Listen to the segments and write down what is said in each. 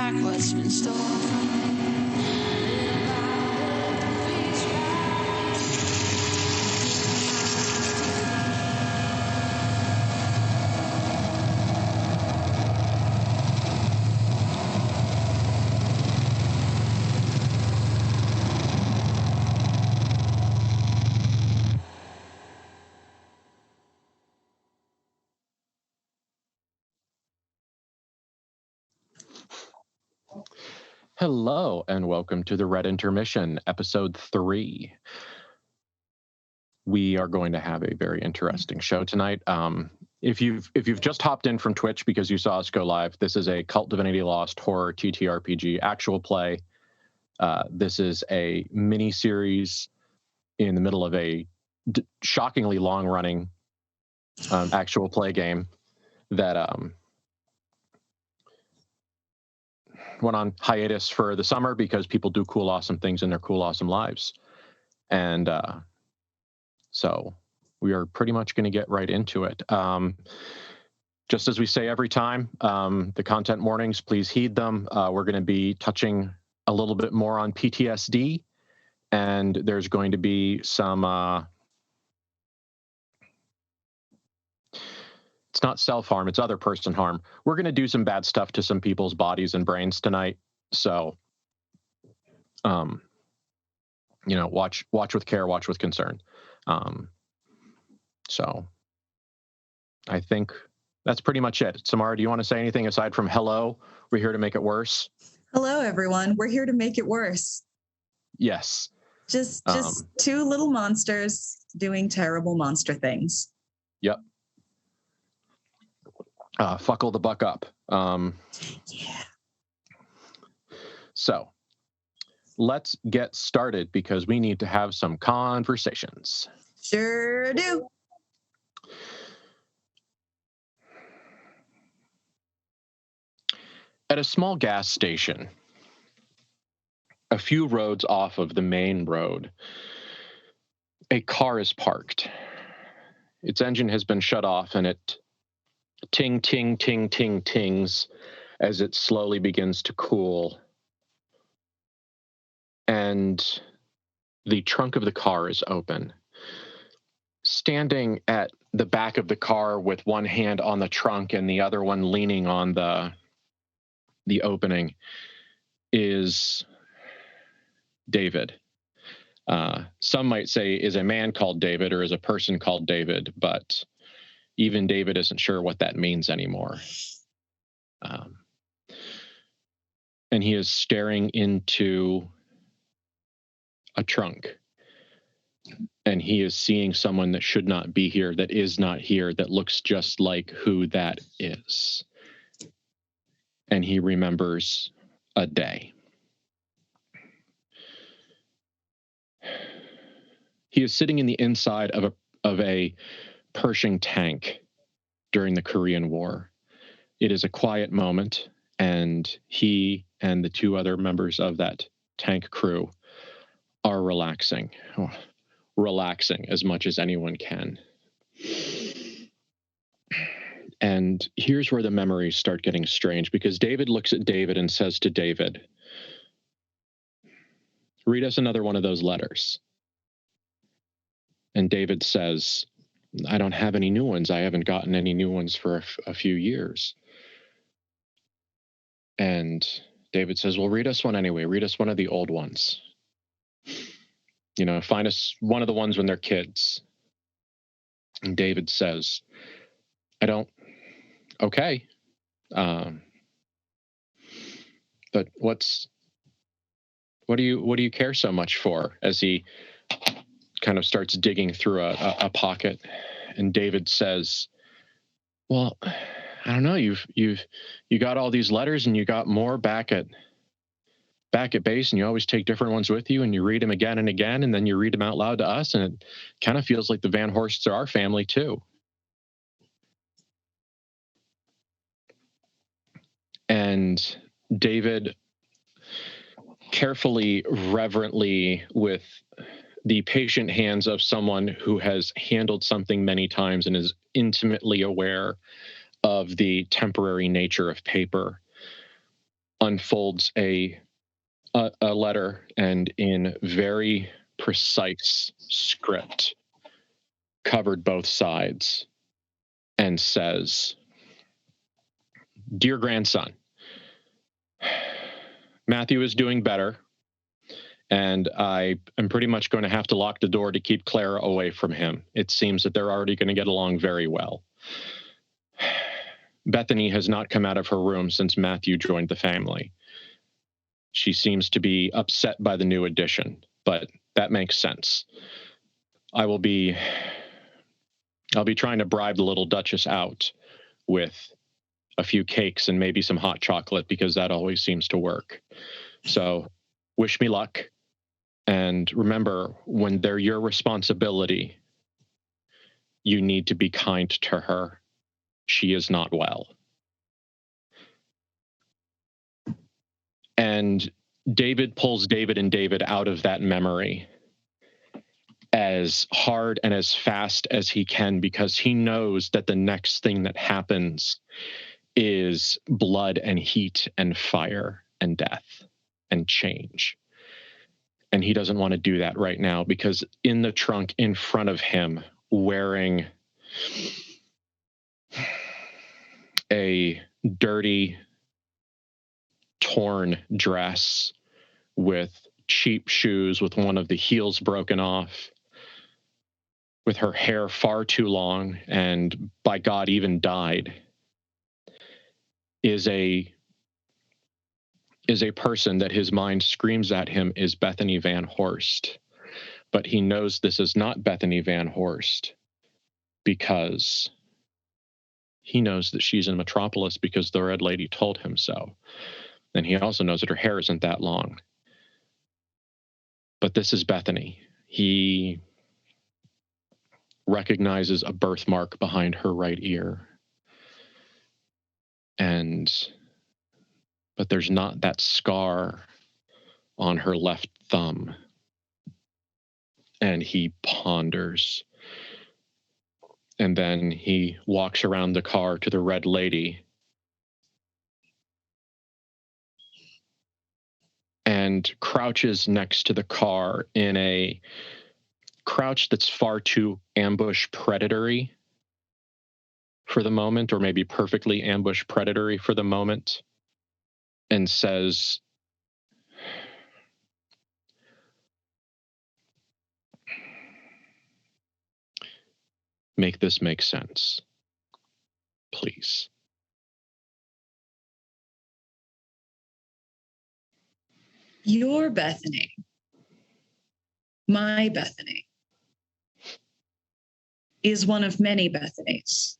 back what's been stolen. Hello, and welcome to the Red Intermission, episode 3. We are going to have a very interesting show tonight. If you've just hopped in from Twitch because you saw us go live, this is a KULT Divinity Lost horror TTRPG actual play. This is a mini series in the middle of a shockingly long-running actual play game that went on hiatus for the summer because people do cool, awesome things in their cool, awesome lives. And so we are pretty much going to get right into it. Just as we say every time, the content warnings, please heed them. We're going to be touching a little bit more on PTSD, and there's going to be some... it's not self-harm, it's other person harm. We're going to do some bad stuff to some people's bodies and brains tonight. So, watch with care, watch with concern. So I think that's pretty much it. Samara, do you want to say anything aside from hello? We're here to make it worse. Hello, everyone. We're here to make it worse. Yes. Just two little monsters doing terrible monster things. Yep. Fuckle the buck up. Yeah. So let's get started because we need to have some conversations. Sure do. At a small gas station, a few roads off of the main road, a car is parked. Its engine has been shut off and it ting, ting, ting, ting, tings as it slowly begins to cool. And the trunk of the car is open. Standing at the back of the car with one hand on the trunk and the other one leaning on the opening is David. Some might say is a man called David or is a person called David, but even David isn't sure what that means anymore. And he is staring into a trunk. And he is seeing someone that should not be here, that is not here, that looks just like who that is. And he remembers a day. He is sitting in the inside of a Pershing tank during the Korean War. It is a quiet moment, and he and the two other members of that tank crew are relaxing as much as anyone can. And here's where the memories start getting strange, because David looks at David and says to David, "Read us another one of those letters." And David says, "I don't have any new ones. I haven't gotten any new ones for a few years." And David says, "Well, read us one anyway. Read us one of the old ones. Find us one of the ones when they're kids." And David says, "Okay. But what do you care so much for?" As he kind of starts digging through a pocket, and David says, "Well, I don't know. You got all these letters, and you got more back at base, and you always take different ones with you, and you read them again and again, and then you read them out loud to us, and it kind of feels like the Van Horsts are our family too." And David carefully, reverently, with the patient hands of someone who has handled something many times and is intimately aware of the temporary nature of paper, unfolds a letter, and in very precise script, covered both sides, and says, "Dear grandson, Matthew is doing better, and I am pretty much going to have to lock the door to keep Clara away from him. It seems that they're already going to get along very well. Bethany has not come out of her room since Matthew joined the family. She seems to be upset by the new addition, but that makes sense. I'll be trying to bribe the little Duchess out with a few cakes and maybe some hot chocolate, because that always seems to work. So wish me luck. And remember, when they're your responsibility, you need to be kind to her. She is not well." And David pulls David and David out of that memory as hard and as fast as he can, because he knows that the next thing that happens is blood and heat and fire and death and change. And he doesn't want to do that right now, because in the trunk in front of him, wearing a dirty, torn dress with cheap shoes with one of the heels broken off, with her hair far too long and, by God, even dyed, is a person that his mind screams at him is Bethany Van Horst. But he knows this is not Bethany Van Horst, because he knows that she's in Metropolis because the Red Lady told him so. And he also knows that her hair isn't that long. But this is Bethany. He recognizes a birthmark behind her right ear. But there's not that scar on her left thumb. And he ponders. And then he walks around the car to the Red Lady and crouches next to the car in a crouch that's far too ambush predatory for the moment, or maybe perfectly ambush predatory for the moment, and says, "Make this make sense, please." Your Bethany, my Bethany, is one of many Bethanies.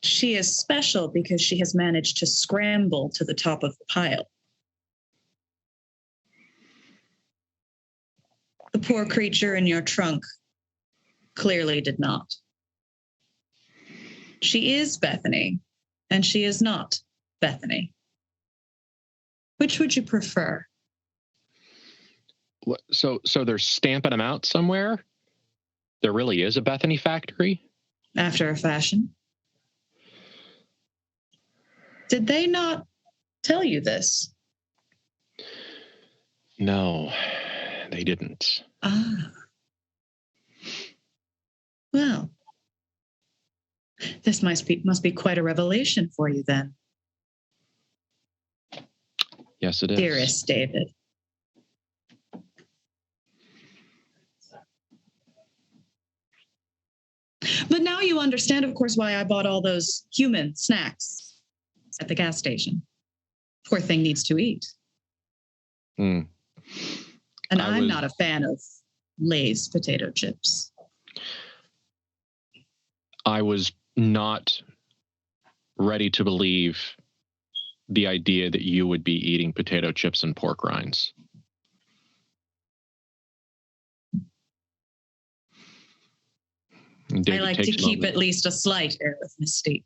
She is special because she has managed to scramble to the top of the pile. The poor creature in your trunk clearly did not. She is Bethany, and she is not Bethany. Which would you prefer? So they're stamping them out somewhere? There really is a Bethany factory? After a fashion. Did they not tell you this? No, they didn't. Ah. Well, this must be quite a revelation for you then. Yes, it is. Dearest David. But now you understand, of course, why I bought all those human snacks at the gas station. Poor thing needs to eat. Mm. And I'm not a fan of Lay's potato chips. I was not ready to believe the idea that you would be eating potato chips and pork rinds. I like to keep at least a slight air of mystique.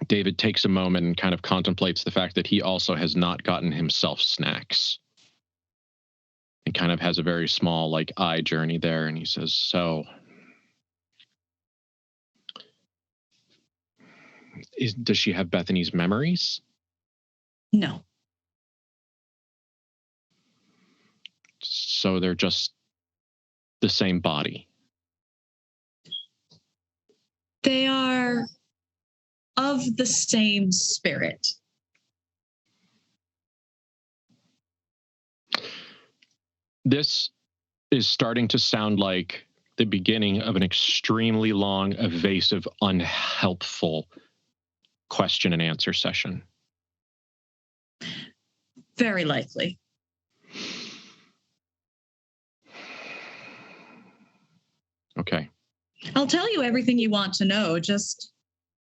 David takes a moment and kind of contemplates the fact that he also has not gotten himself snacks. He kind of has a very small, eye journey there, and he says, "So, Does she have Bethany's memories? No. So they're just the same body. They are of the same spirit. This is starting to sound like the beginning of an extremely long, evasive, unhelpful question and answer session. Very likely. Okay. I'll tell you everything you want to know, just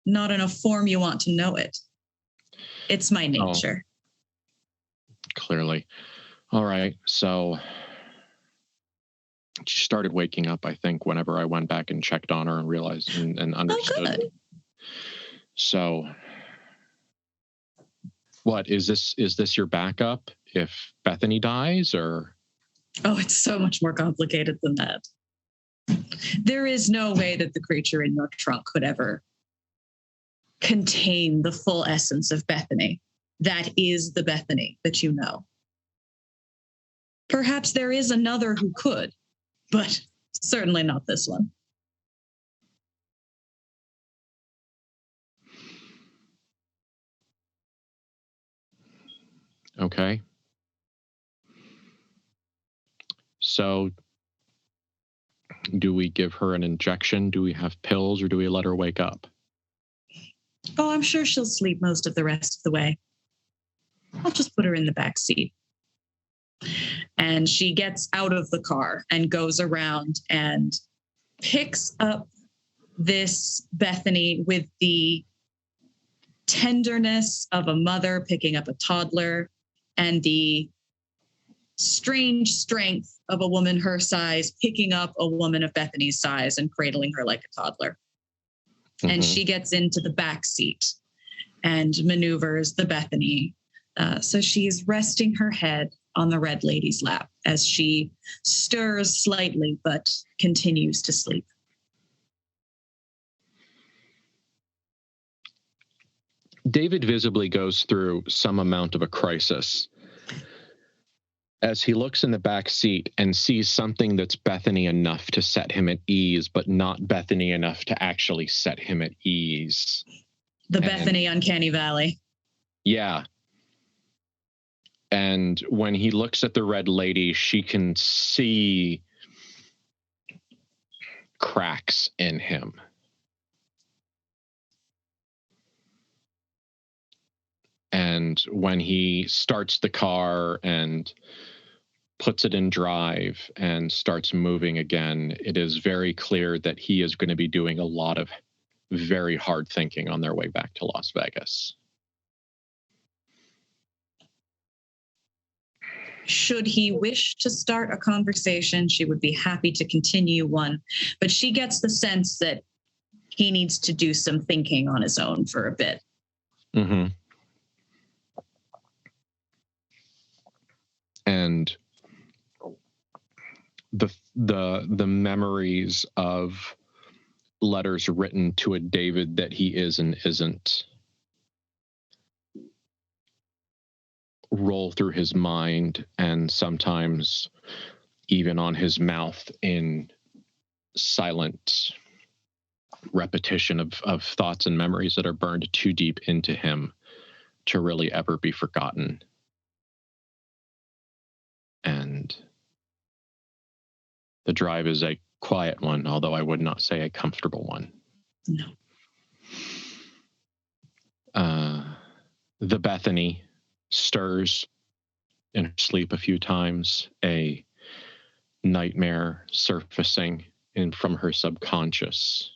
not in a form you want to know it. It's my nature. Clearly. All right. So she started waking up, I think, whenever I went back and checked on her and realized and understood. Oh, good. So what is this your backup if Bethany dies, or? Oh, it's so much more complicated than that. There is no way that the creature in your trunk could ever contain the full essence of Bethany. That is the Bethany that you know. Perhaps there is another who could, but certainly not this one. Okay. So do we give her an injection? Do we have pills, or do we let her wake up? Oh, I'm sure she'll sleep most of the rest of the way. I'll just put her in the back seat. And she gets out of the car and goes around and picks up this Bethany with the tenderness of a mother picking up a toddler and the strange strength of a woman her size picking up a woman of Bethany's size and cradling her like a toddler. Mm-hmm. And she gets into the back seat and maneuvers the Bethany. So she's resting her head on the Red Lady's lap as she stirs slightly but continues to sleep. David visibly goes through some amount of a crisis as he looks in the back seat and sees something that's Bethany enough to set him at ease, but not Bethany enough to actually set him at ease. The Bethany Uncanny Valley. Yeah. And when he looks at the Red Lady, she can see cracks in him. And when he starts the car and puts it in drive and starts moving again, it is very clear that he is going to be doing a lot of very hard thinking on their way back to Las Vegas. Should he wish to start a conversation, she would be happy to continue one, but she gets the sense that he needs to do some thinking on his own for a bit. Mm-hmm. And the memories of letters written to a David that he is and isn't roll through his mind, and sometimes even on his mouth in silent repetition of thoughts and memories that are burned too deep into him to really ever be forgotten. And the drive is a quiet one, although I would not say a comfortable one. No. The Bethany stirs in her sleep a few times, a nightmare surfacing in from her subconscious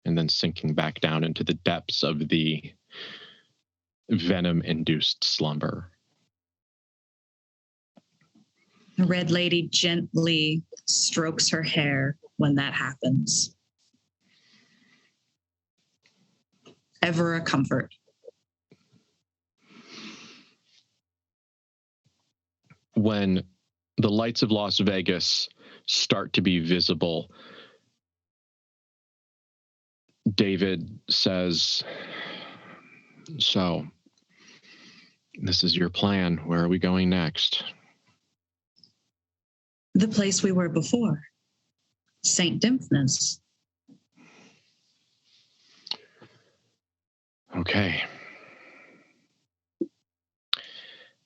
and then sinking back down into the depths of the venom-induced slumber. The Red Lady gently strokes her hair when that happens. Ever a comfort. When the lights of Las Vegas start to be visible, David says, So, this is your plan. Where are we going next? The place we were before. St. Dimphna's. Okay.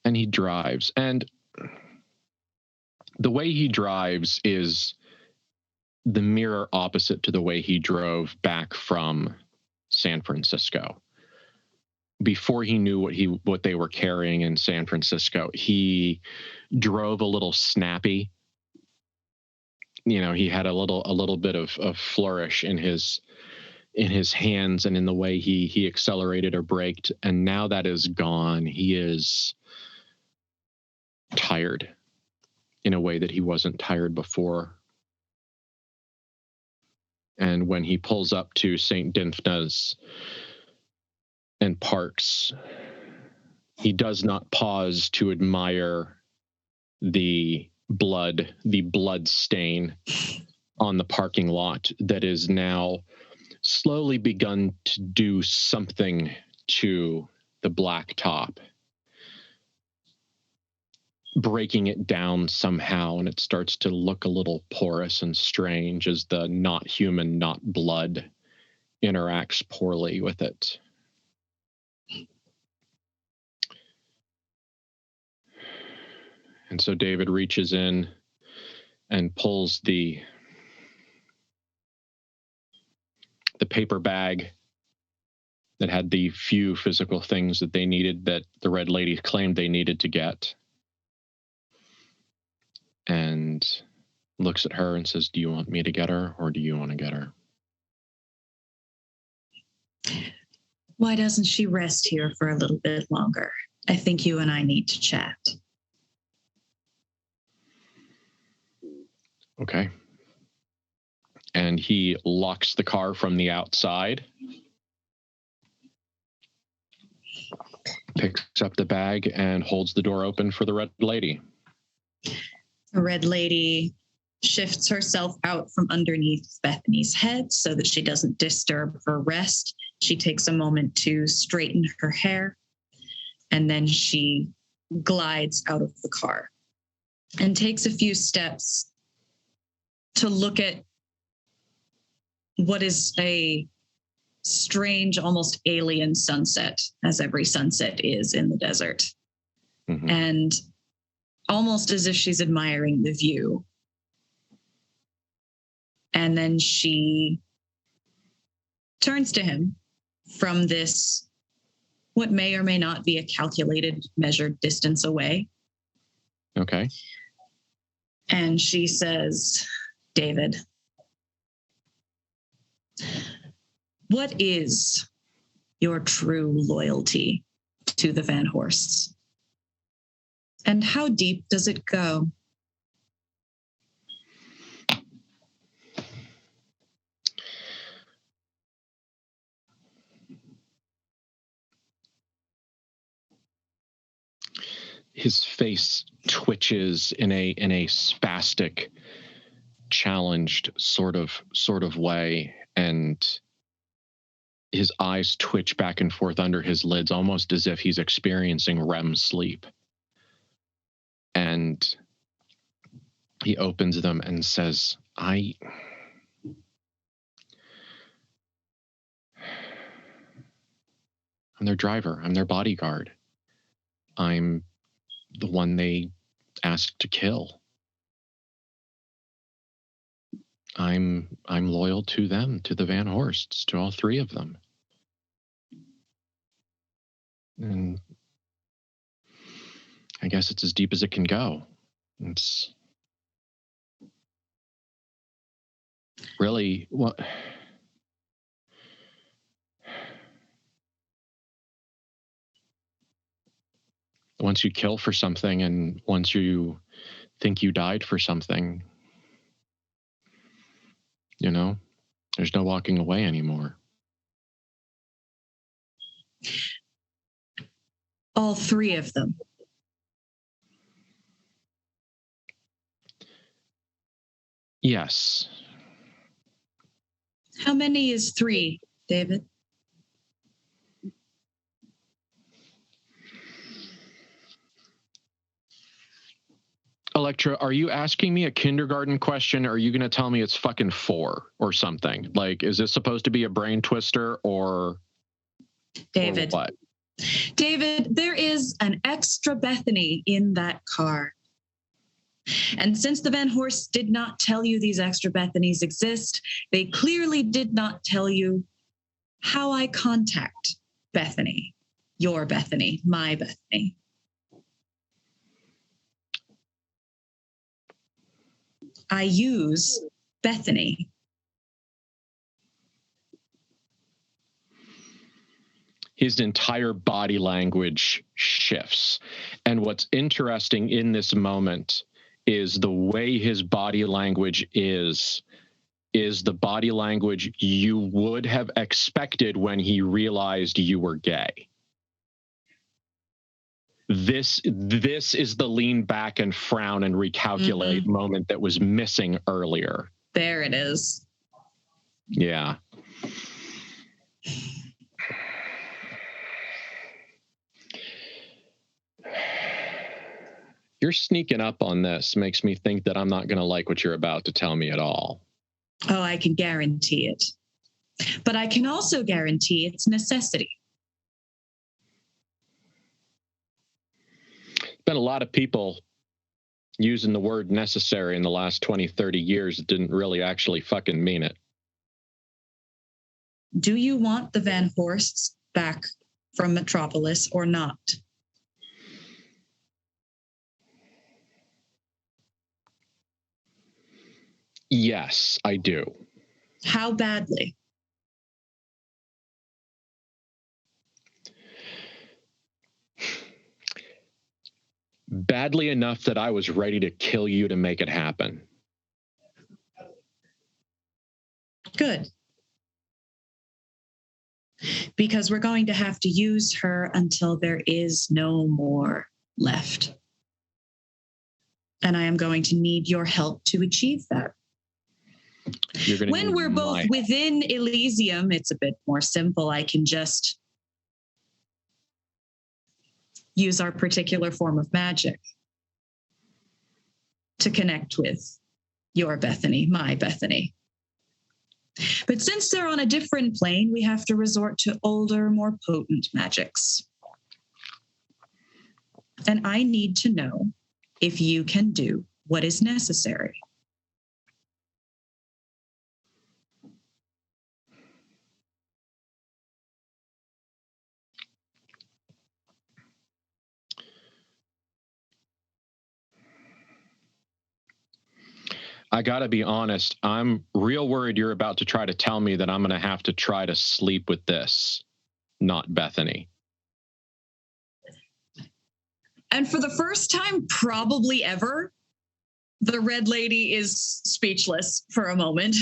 And he drives. And the way he drives is the mirror opposite to the way he drove back from San Francisco. Before he knew what they were carrying in San Francisco, he drove a little snappy. You know, he had a little bit of flourish in his hands and in the way he accelerated or braked. And now that is gone. He is tired in a way that he wasn't tired before. And when he pulls up to St. Dimphna's and parks, he does not pause to admire the blood stain on the parking lot that is now slowly begun to do something to the black top, breaking it down somehow, and it starts to look a little porous and strange as the not human, not blood interacts poorly with it. And so David reaches in and pulls the paper bag that had the few physical things that they needed, that the Red Lady claimed they needed to get, and looks at her and says, "Do you want me to get her, or do you want to get her?" Why doesn't she rest here for a little bit longer? I think you and I need to chat. Okay. And he locks the car from the outside, picks up the bag, and holds the door open for the Red Lady. The Red Lady shifts herself out from underneath Bethany's head so that she doesn't disturb her rest. She takes a moment to straighten her hair, and then she glides out of the car and takes a few steps to look at what is a strange, almost alien sunset, as every sunset is in the desert. Mm-hmm. And almost as if she's admiring the view. And then she turns to him from this, what may or may not be a calculated, measured distance away. Okay. And she says, "David, what is your true loyalty to the Van Horsts? And how deep does it go?" His face twitches in a spastic, challenged sort of way, and his eyes twitch back and forth under his lids, almost as if he's experiencing REM sleep. And he opens them and says, I'm their driver. I'm their bodyguard. I'm the one they asked to kill. I'm loyal to them, to the Van Horsts, to all three of them. And I guess it's as deep as it can go. It's really what once you kill for something, and once you think you died for something, you know, there's no walking away anymore. All three of them. Yes. How many is three, David? Electra, are you asking me a kindergarten question, or are you going to tell me it's fucking 4 or something? Like, is this supposed to be a brain twister or David? Or what? David, there is an extra Bethany in that car. And since the Van Horst did not tell you these extra Bethanies exist, they clearly did not tell you how I contact Bethany, your Bethany, my Bethany. I use Bethany. His entire body language shifts. And what's interesting in this moment is the way his body language is the body language you would have expected when he realized you were gay. This is the lean back and frown and recalculate moment that was missing earlier. There it is. Yeah. You're sneaking up on this makes me think that I'm not going to like what you're about to tell me at all. Oh, I can guarantee it. But I can also guarantee its necessity. Been a lot of people using the word necessary in the last 20, 30 years that didn't really actually fucking mean it. Do you want the Van Horsts back from Metropolis or not? Yes, I do. How badly? Badly enough that I was ready to kill you to make it happen. Good. Because we're going to have to use her until there is no more left. And I am going to need your help to achieve that. When we're both within Elysium, it's a bit more simple. I can just use our particular form of magic to connect with your Bethany, my Bethany. But since they're on a different plane, we have to resort to older, more potent magics. And I need to know if you can do what is necessary. I got to be honest. I'm real worried you're about to try to tell me that I'm going to have to try to sleep with this, not Bethany. And for the first time, probably ever, the Red Lady is speechless for a moment.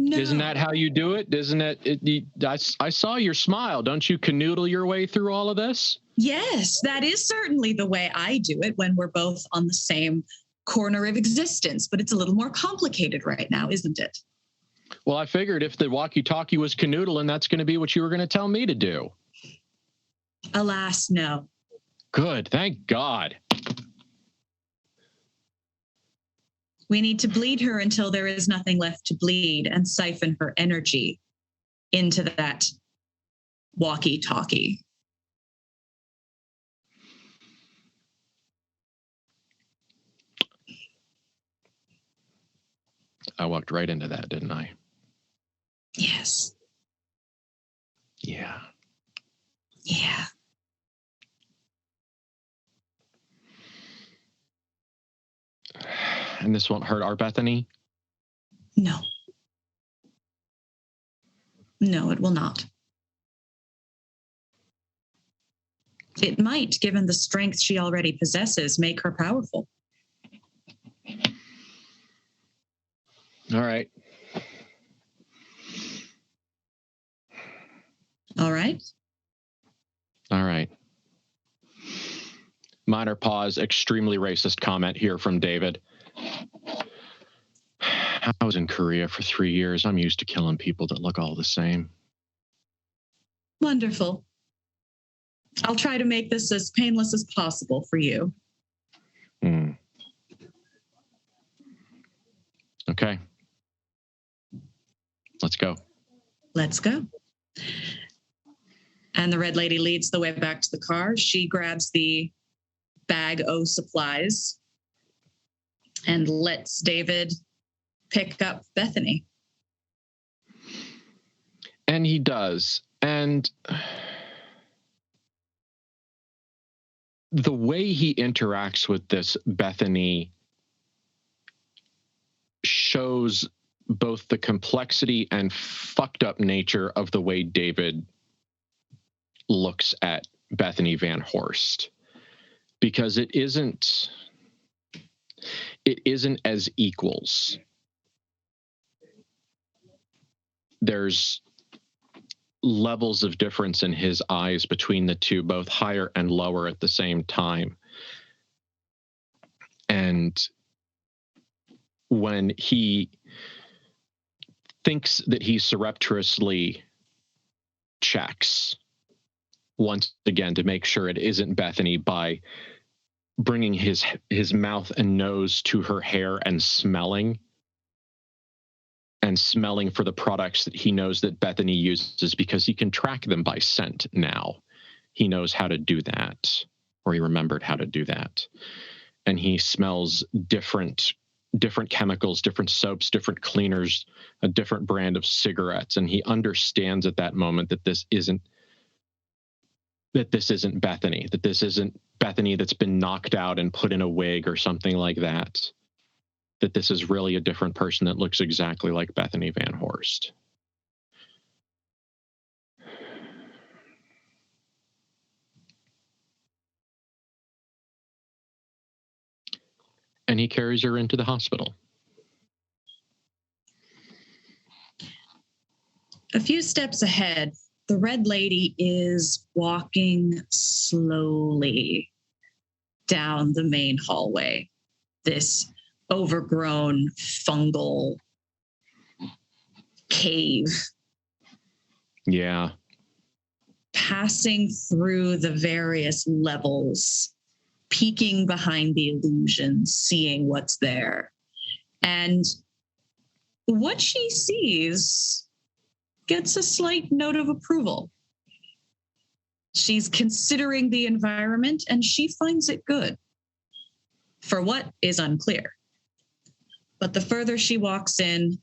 No. Isn't that how you do it? Isn't it? I saw your smile. Don't you canoodle your way through all of this? Yes, that is certainly the way I do it when we're both on the same corner of existence. But it's a little more complicated right now, isn't it? Well, I figured if the walkie-talkie was canoodling, that's going to be what you were going to tell me to do. Alas, no. Good. Thank God. We need to bleed her until there is nothing left to bleed and siphon her energy into that walkie-talkie. I walked right into that, didn't I? Yes. Yeah. Yeah. And this won't hurt our Bethany? No. No, it will not. It might, given the strength she already possesses, make her powerful. All right. All right. All right. Minor pause, extremely racist comment here from David. I was in Korea for 3 years. I'm used to killing people that look all the same. Wonderful. I'll try to make this as painless as possible for you. Okay. Let's go. Let's go. And the red lady leads the way back to the car. She grabs the bag o' supplies and lets David pick up Bethany. And he does. And the way he interacts with this Bethany shows both the complexity and fucked up nature of the way David looks at Bethany Van Horst, because it isn't as equals. There's levels of difference in his eyes between the two, both higher and lower at the same time. And when he thinks that he surreptitiously checks once again to make sure it isn't Bethany by bringing his mouth and nose to her hair and smelling for the products that he knows that Bethany uses, because he can track them by scent now. He knows how to do that, or he remembered how to do that. And he smells different chemicals, different soaps, different cleaners, a different brand of cigarettes. And he understands at that moment that this isn't Bethany, that this isn't Bethany that's been knocked out and put in a wig or something like that. That this is really a different person that looks exactly like Bethany Van Horst. And he carries her into the hospital. A few steps ahead, the red lady is walking slowly down the main hallway. This overgrown fungal cave. Yeah. Passing through the various levels, peeking behind the illusions, seeing what's there. And what she sees gets a slight note of approval. She's considering the environment and she finds it good. For what is unclear. But the further she walks in,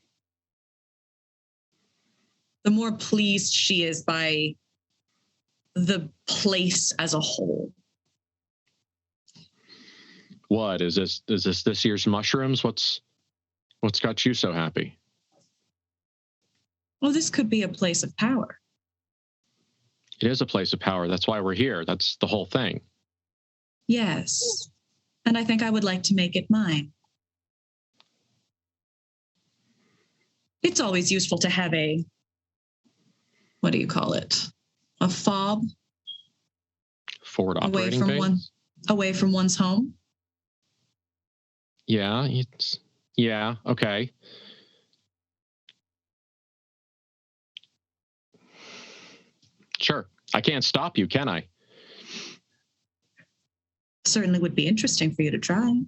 the more pleased she is by the place as a whole. What is this year's mushrooms? What's got you so happy? Well, this could be a place of power. It is a place of power. That's why we're here. That's the whole thing. Yes. And I think I would like to make it mine. It's always useful to have a, what do you call it? A fob? Forward operating base? Away from one's home? Yeah, okay. Sure. I can't stop you, can I? Certainly would be interesting for you to try.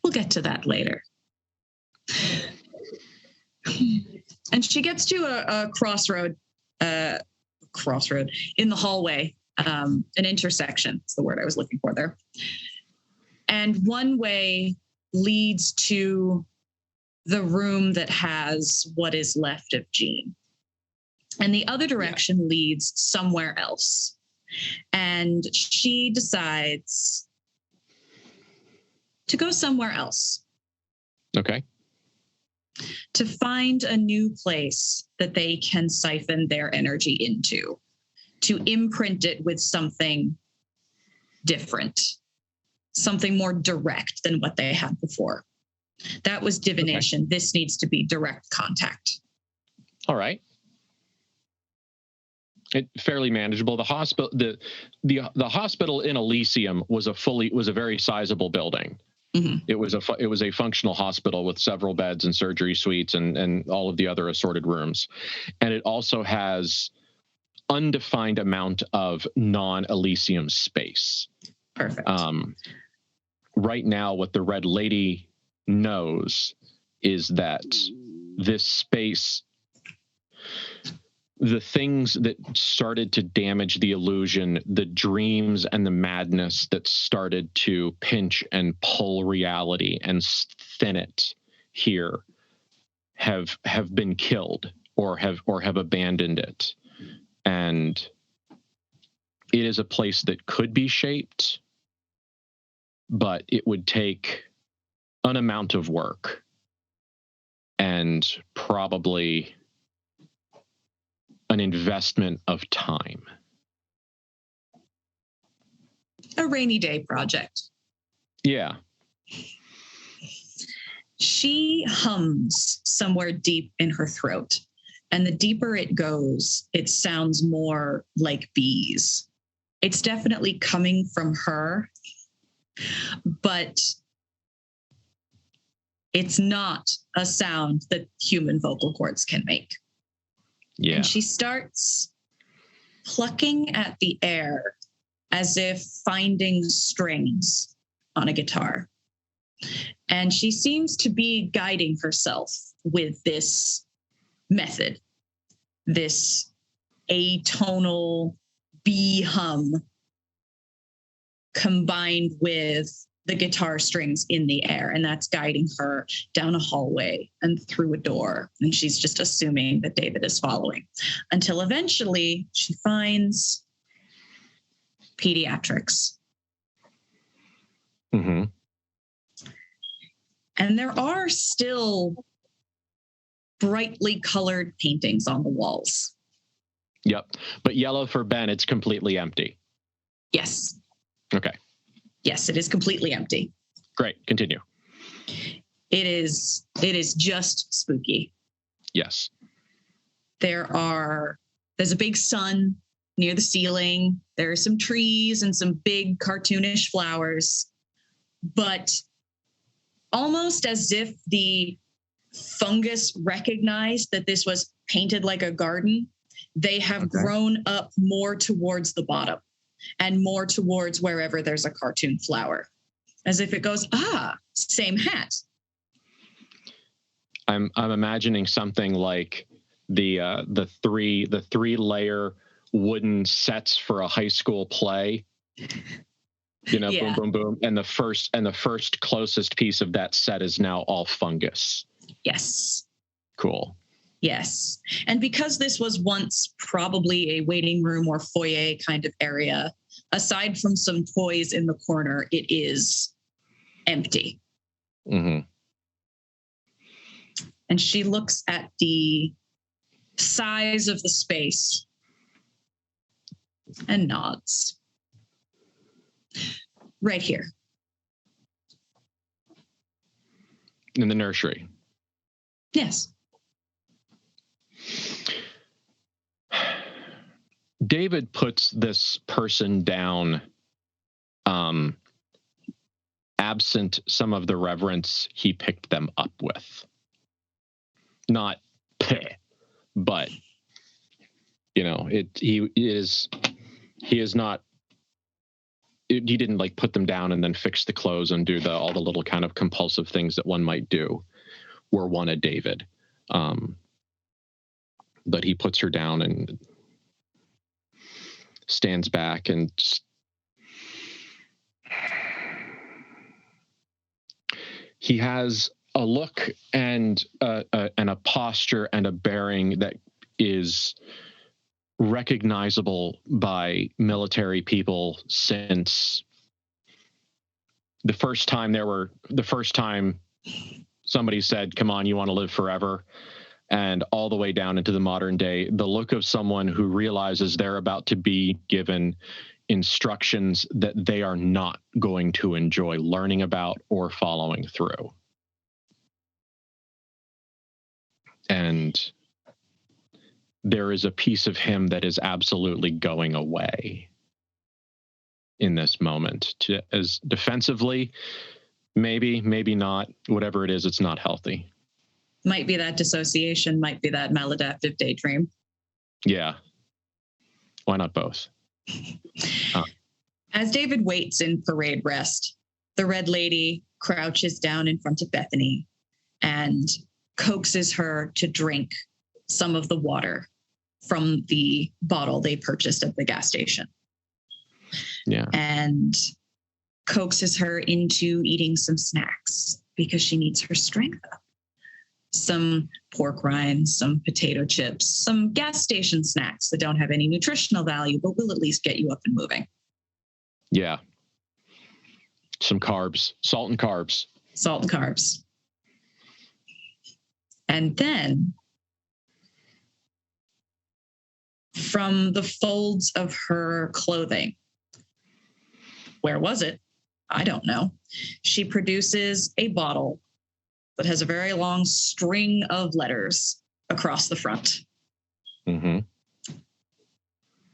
We'll get to that later. And she gets to a crossroad in the hallway, an intersection. That's the word I was looking for there. And one way leads to the room that has what is left of Jean. And the other direction leads somewhere else. And she decides to go somewhere else. Okay. To find a new place that they can siphon their energy into, to imprint it with something different, something more direct than what they had before. That was divination. Okay. This needs to be direct contact. All right. Fairly manageable. The hospital, the hospital in Elysium was a very sizable building. Mhm. It was a functional hospital with several beds and surgery suites and all of the other assorted rooms. And it also has undefined amount of non-Elysium space. Perfect. Right now, what the Red Lady knows is that this space, the things that started to damage the illusion, the dreams and the madness that started to pinch and pull reality and thin it here have been killed or have abandoned it. And it is a place that could be shaped, but it would take an amount of work and probably an investment of time. A rainy day project. Yeah. She hums somewhere deep in her throat, and the deeper it goes, it sounds more like bees. It's definitely coming from her, but it's not a sound that human vocal cords can make. Yeah. And she starts plucking at the air as if finding strings on a guitar. And she seems to be guiding herself with this method, this atonal bee hum combined with the guitar strings in the air. And that's guiding her down a hallway and through a door. And she's just assuming that David is following until eventually she finds pediatrics. Mm-hmm. And there are still brightly colored paintings on the walls. Yep. But yellow for Ben, it's completely empty. Yes. Okay. Yes, it is completely empty. Great. Continue. It is just spooky. Yes. There's a big sun near the ceiling. There are some trees and some big cartoonish flowers, but almost as if the fungus recognized that this was painted like a garden, they have grown up more towards the bottom and more towards wherever there's a cartoon flower, as if it goes, same hat. I'm imagining something like the three layer wooden sets for a high school play. You know, Yeah. boom, boom, boom, and the first closest piece of that set is now all fungus. Yes. Cool. Yes. And because this was once probably a waiting room or foyer kind of area, aside from some toys in the corner, it is empty. Mm-hmm. And she looks at the size of the space and nods. Right here. In the nursery. Yes. David puts this person down, absent some of the reverence he picked them up with. Not but you know, he didn't like put them down and then fix the clothes and do all the little kind of compulsive things that one might do were one a David. But he puts her down and stands back and he has a look and a posture and a bearing that is recognizable by military people since the first time somebody said, "Come on, you want to live forever," and all the way down into the modern day, the look of someone who realizes they're about to be given instructions that they are not going to enjoy learning about or following through. And there is a piece of him that is absolutely going away in this moment. As defensively, Maybe, maybe not. Whatever it is, it's not healthy. Might be that dissociation, might be that maladaptive daydream. Yeah. Why not both? As David waits in parade rest, the Red Lady crouches down in front of Bethany and coaxes her to drink some of the water from the bottle they purchased at the gas station. Yeah. And coaxes her into eating some snacks because she needs her strength up. Some pork rinds, some potato chips, some gas station snacks that don't have any nutritional value, but will at least get you up and moving. Yeah. Some carbs, salt and carbs. Salt and carbs. And then from the folds of her clothing, where was it? I don't know. She produces a bottle that has a very long string of letters across the front that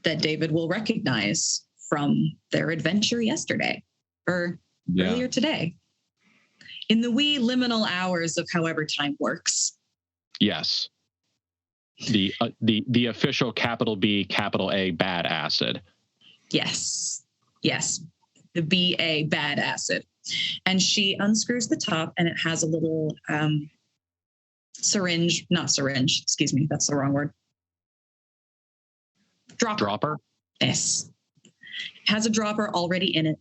David will recognize from their adventure yesterday or earlier today. In the wee liminal hours of however time works. Yes. The official capital B, capital A bad acid. Yes. Yes. The BA bad acid. And she unscrews the top and it has a little not syringe, excuse me, that's the wrong word. Dropper. Yes. Has a dropper already in it.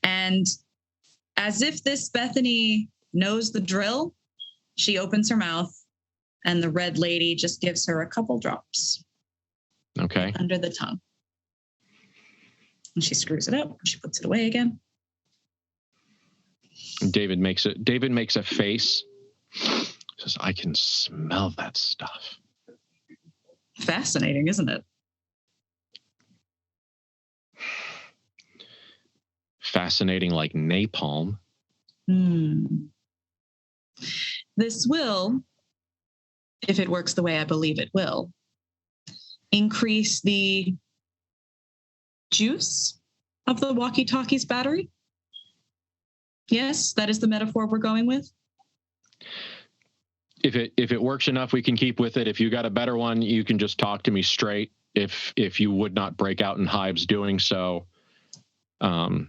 And as if this Bethany knows the drill, she opens her mouth and the Red Lady just gives her a couple drops. Okay. Under the tongue. And she screws it up. She puts it away again. David makes a face. Says, I can smell that stuff. Fascinating, isn't it? Fascinating like napalm. This will, if it works the way I believe it will, increase the juice of the walkie-talkie's battery. Yes, that is the metaphor we're going with. If it works enough, we can keep with it. If you got a better one, you can just talk to me straight. If you would not break out in hives doing so, having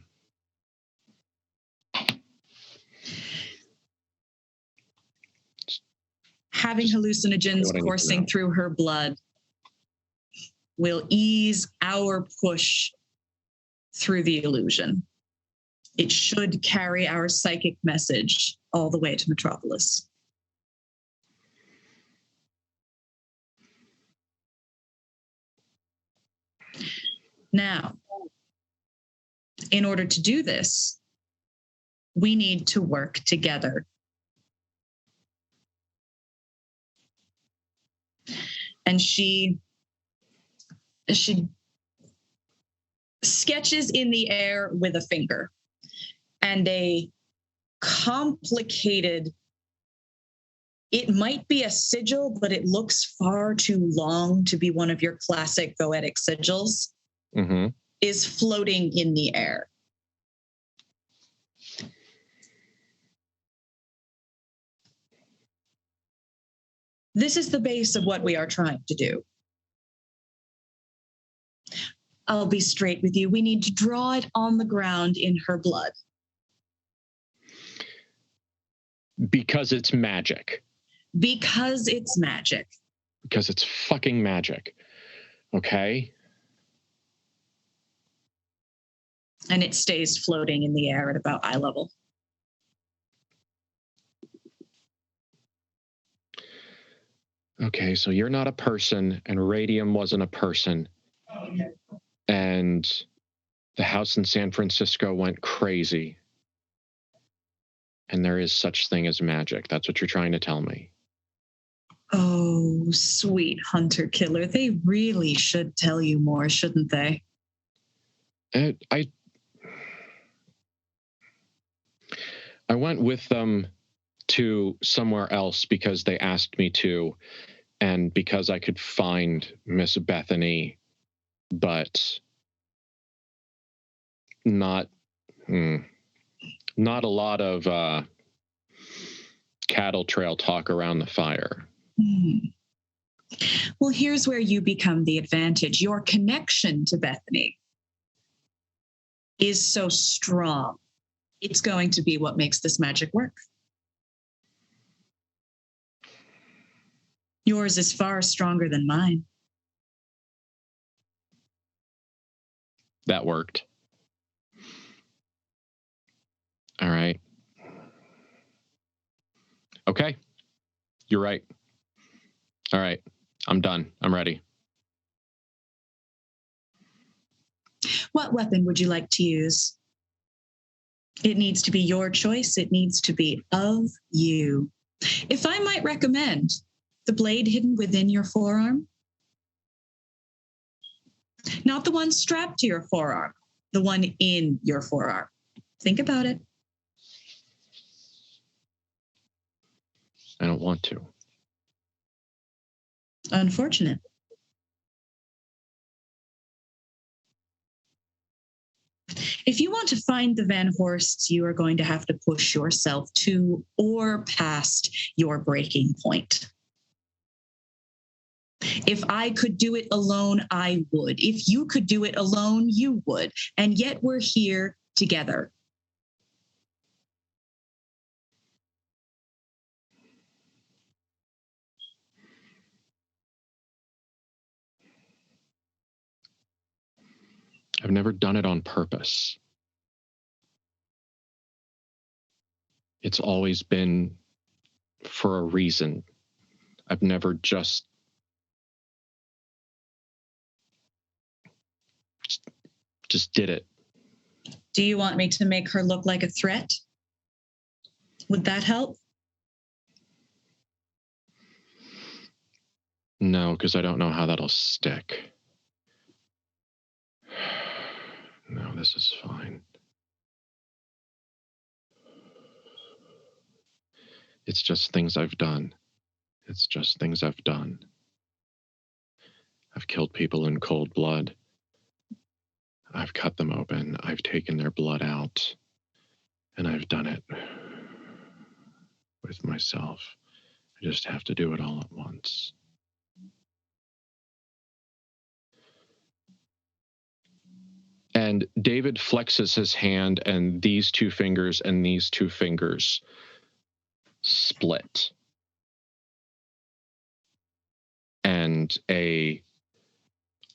hallucinogens coursing through her blood will ease our push through the illusion. It should carry our psychic message all the way to Metropolis. Now, in order to do this, we need to work together. And she sketches in the air with a finger. And a complicated, it might be a sigil, but it looks far too long to be one of your classic goetic sigils, is floating in the air. This is the base of what we are trying to do. I'll be straight with you. We need to draw it on the ground in her blood. Because it's magic. Because it's magic. Because it's fucking magic. Okay? And it stays floating in the air at about eye level. Okay, so you're not a person, and radium wasn't a person. And the house in San Francisco went crazy. And there is such thing as magic. That's what you're trying to tell me. Oh, sweet hunter killer. They really should tell you more, shouldn't they? I went with them to somewhere else because they asked me to, and because I could find Miss Bethany, but not Not a lot of cattle trail talk around the fire. Well, here's where you become the advantage. Your connection to Bethany is so strong. It's going to be what makes this magic work. Yours is far stronger than mine. That worked. All right. Okay. You're right. All right. I'm done. I'm ready. What weapon would you like to use? It needs to be your choice. It needs to be of you. If I might recommend, the blade hidden within your forearm. Not the one strapped to your forearm, the one in your forearm. Think about it. I don't want to. Unfortunate. If you want to find the Van Horsts, you are going to have to push yourself to or past your breaking point. If I could do it alone, I would. If you could do it alone, you would. And yet we're here together. I've never done it on purpose. It's always been for a reason. I've never just did it. Do you want me to make her look like a threat? Would that help? No, because I don't know how that'll stick. No, this is fine. It's just things I've done. It's just things I've done. I've killed people in cold blood. I've cut them open. I've taken their blood out. And I've done it with myself. I just have to do it all at once. And David flexes his hand, and these two fingers and these two fingers split. And a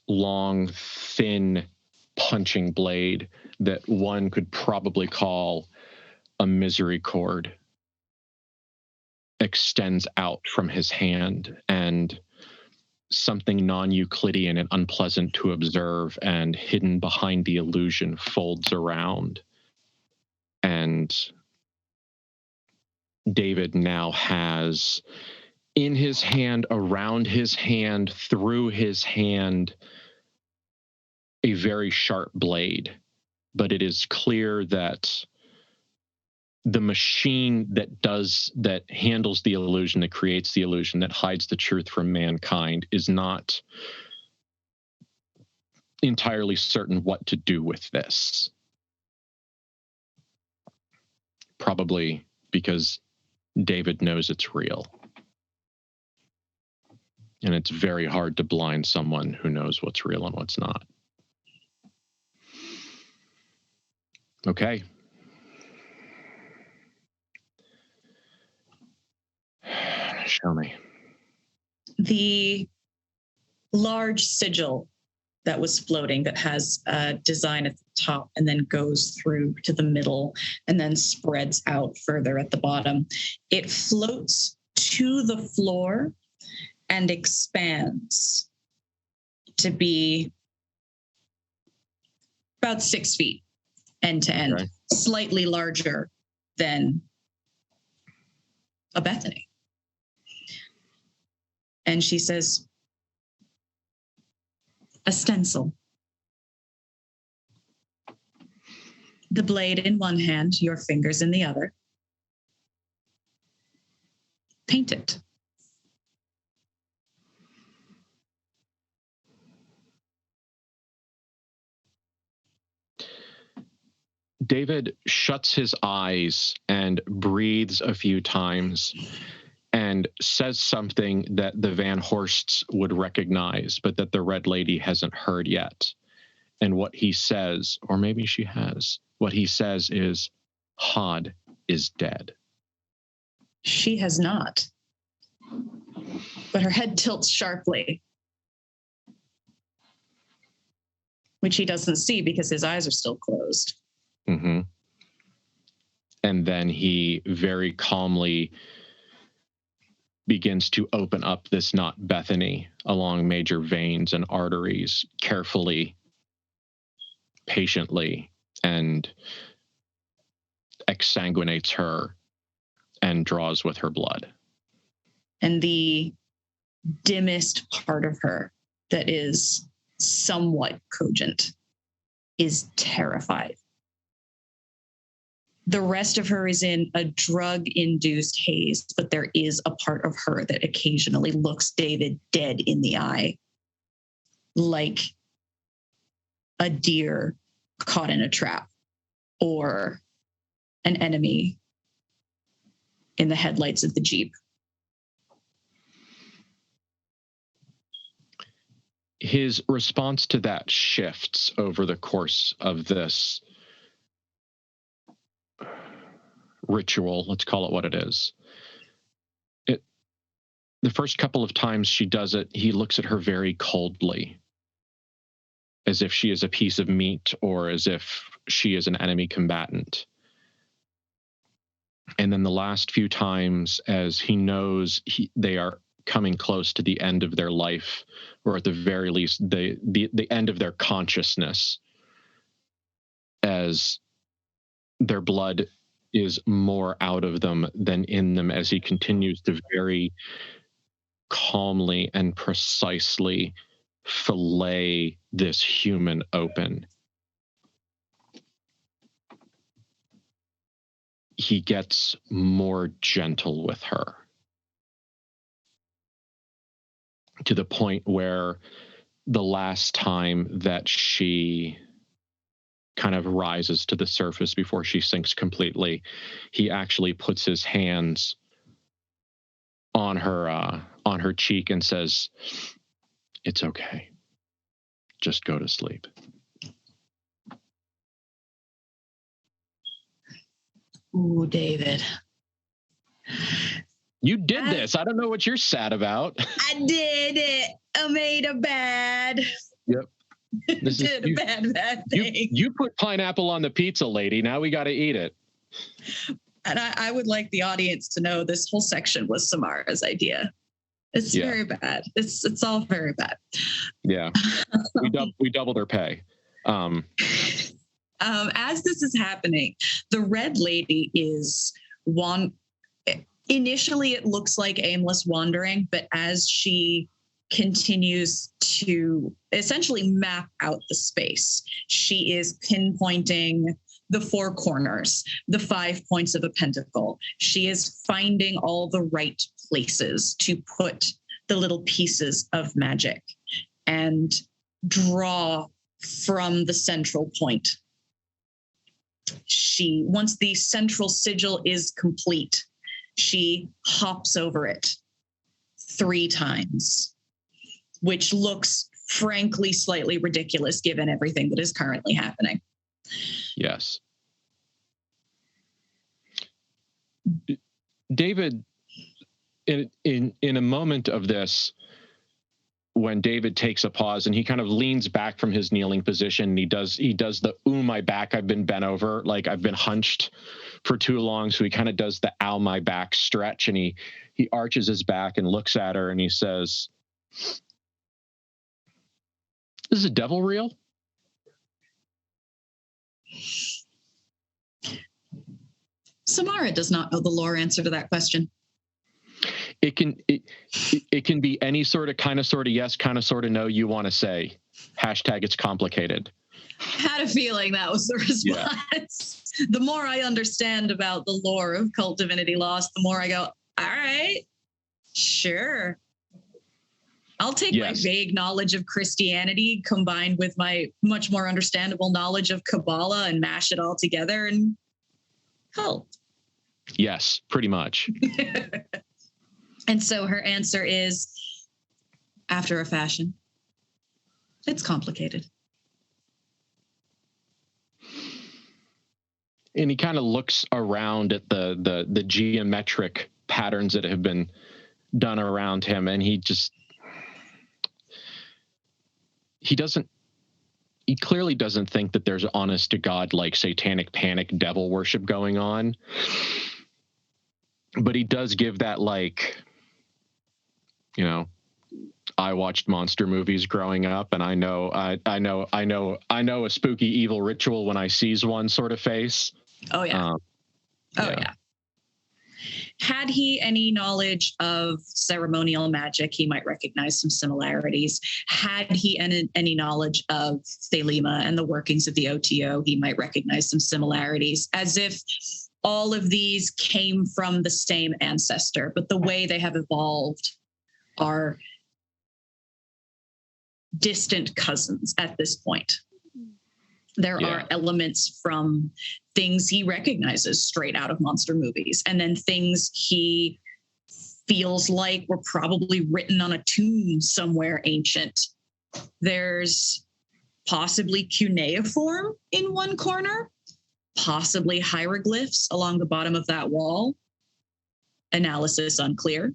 long, thin punching blade that one could probably call a misery cord extends out from his hand, and something non-Euclidean and unpleasant to observe and hidden behind the illusion folds around. And David now has in his hand, around his hand, through his hand, a very sharp blade. But it is clear that the machine that handles the illusion, that creates the illusion, that hides the truth from mankind, is not entirely certain what to do with this. Probably because David knows it's real. And it's very hard to blind someone who knows what's real and what's not. Okay. Show me. The large sigil that was floating that has a design at the top and then goes through to the middle and then spreads out further at the bottom. It floats to the floor and expands to be about 6 feet end to end, Okay. Slightly larger than a Bethany. And she says, a stencil. The blade in one hand, your fingers in the other. Paint it. David shuts his eyes and breathes a few times and says something that the Van Horsts would recognize, but that the Red Lady hasn't heard yet. And what he says, or maybe she has, what he says is, Hod is dead. She has not. But her head tilts sharply, which he doesn't see because his eyes are still closed. Mm-hmm. And then he very calmly begins to open up this knot Bethany along major veins and arteries carefully, patiently, and exsanguinates her and draws with her blood. And the dimmest part of her that is somewhat cogent is terrified. The rest of her is in a drug-induced haze, but there is a part of her that occasionally looks David dead in the eye, like a deer caught in a trap or an enemy in the headlights of the Jeep. His response to that shifts over the course of this ritual. Let's call it what it is. The first couple of times she does it, he looks at her very coldly, as if she is a piece of meat or as if she is an enemy combatant. And then the last few times, as he knows they are coming close to the end of their life, or at the very least the end of their consciousness, as their blood is more out of them than in them, as he continues to very calmly and precisely fillet this human open. He gets more gentle with her, to the point where the last time that she kind of rises to the surface before she sinks completely, he actually puts his hands on her cheek and says, "It's okay. Just go to sleep." Ooh, David. You did this. I don't know what you're sad about. I did it. I made a bad. Yep. This did a bad thing. You put pineapple on the pizza, lady. Now we got to eat it. And I would like the audience to know this whole section was Samara's idea. It's very bad. It's all very bad. Yeah. We doubled her pay. As this is happening, the Red Lady is initially it looks like aimless wandering, but as she continues to essentially map out the space, she is pinpointing the four corners, the 5 points of a pentacle. She is finding all the right places to put the little pieces of magic and draw from the central point. Once the central sigil is complete, she hops over it 3 times, which looks frankly slightly ridiculous given everything that is currently happening. Yes. David, in a moment of this, when David takes a pause and he kind of leans back from his kneeling position, and he does the "ooh, my back, I've been bent over, like I've been hunched for too long." So he kind of does the "ow, my back" stretch, and he arches his back and looks at her and he says, "Is the devil real?" Samara does not know the lore answer to that question. It can be any sort of kind of sort of yes, kind of sort of no you want to say. Hashtag it's complicated. I had a feeling that was the response. Yeah. The more I understand about the lore of KULT Divinity Lost, the more I go, all right, sure. I'll take my vague knowledge of Christianity combined with my much more understandable knowledge of Kabbalah and mash it all together and cult. Yes, pretty much. And so her answer is, after a fashion, it's complicated. And he kind of looks around at the geometric patterns that have been done around him, and he clearly doesn't think that there's honest to God, like satanic panic devil worship going on. But he does give that, like, you know, I watched monster movies growing up, and I know a spooky evil ritual when I sees one sort of face. Oh yeah. Yeah. Had he any knowledge of ceremonial magic, he might recognize some similarities. Had he any knowledge of Thelema and the workings of the OTO, he might recognize some similarities, as if all of these came from the same ancestor, but the way they have evolved are distant cousins at this point. There are elements from things he recognizes straight out of monster movies, and then things he feels like were probably written on a tomb somewhere ancient. There's possibly cuneiform in one corner, possibly hieroglyphs along the bottom of that wall. Analysis unclear.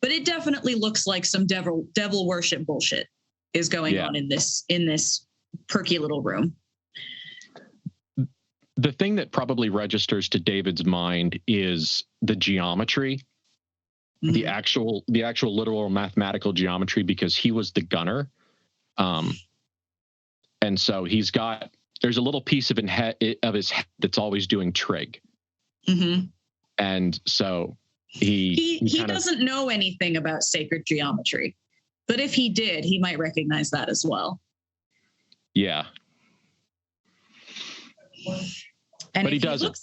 But it definitely looks like some devil worship bullshit is going on in this perky little room. The thing that probably registers to David's mind is the geometry, the actual literal mathematical geometry, because he was the gunner. And so there's a little piece of his head that's always doing trig. Mm-hmm. And so he doesn't know anything about sacred geometry, but if he did, he might recognize that as well. Yeah. And but he doesn't.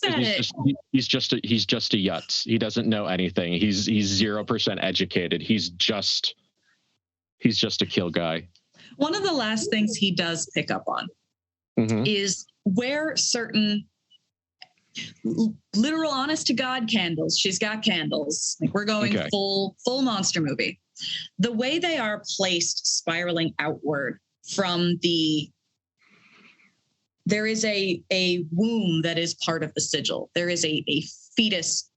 He's just a yutz. He doesn't know anything. He's 0% educated. He's just a kill guy. One of the last things he does pick up on is where certain literal honest to God candles. She's got candles. Like, we're going full monster movie. The way they are placed spiraling outward from there is a womb that is part of the sigil. There is a fetus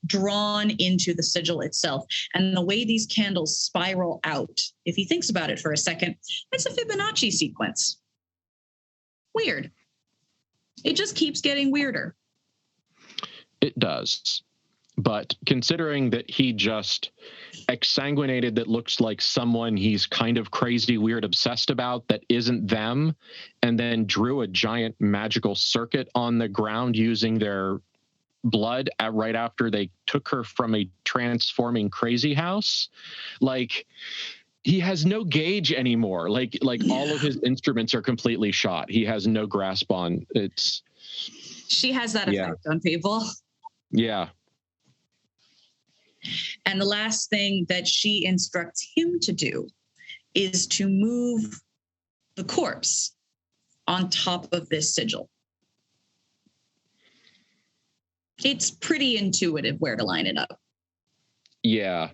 drawn into the sigil itself. And the way these candles spiral out, if he thinks about it for a second, it's a Fibonacci sequence. Weird. It just keeps getting weirder. It does. But considering that he just exsanguinated that looks like someone he's kind of crazy, weird, obsessed about that isn't them, and then drew a giant magical circuit on the ground using their blood right after they took her from a transforming crazy house, like, he has no gauge anymore. All of his instruments are completely shot. He has no grasp on it. She has that effect on people. Yeah. And the last thing that she instructs him to do is to move the corpse on top of this sigil. It's pretty intuitive where to line it up. Yeah.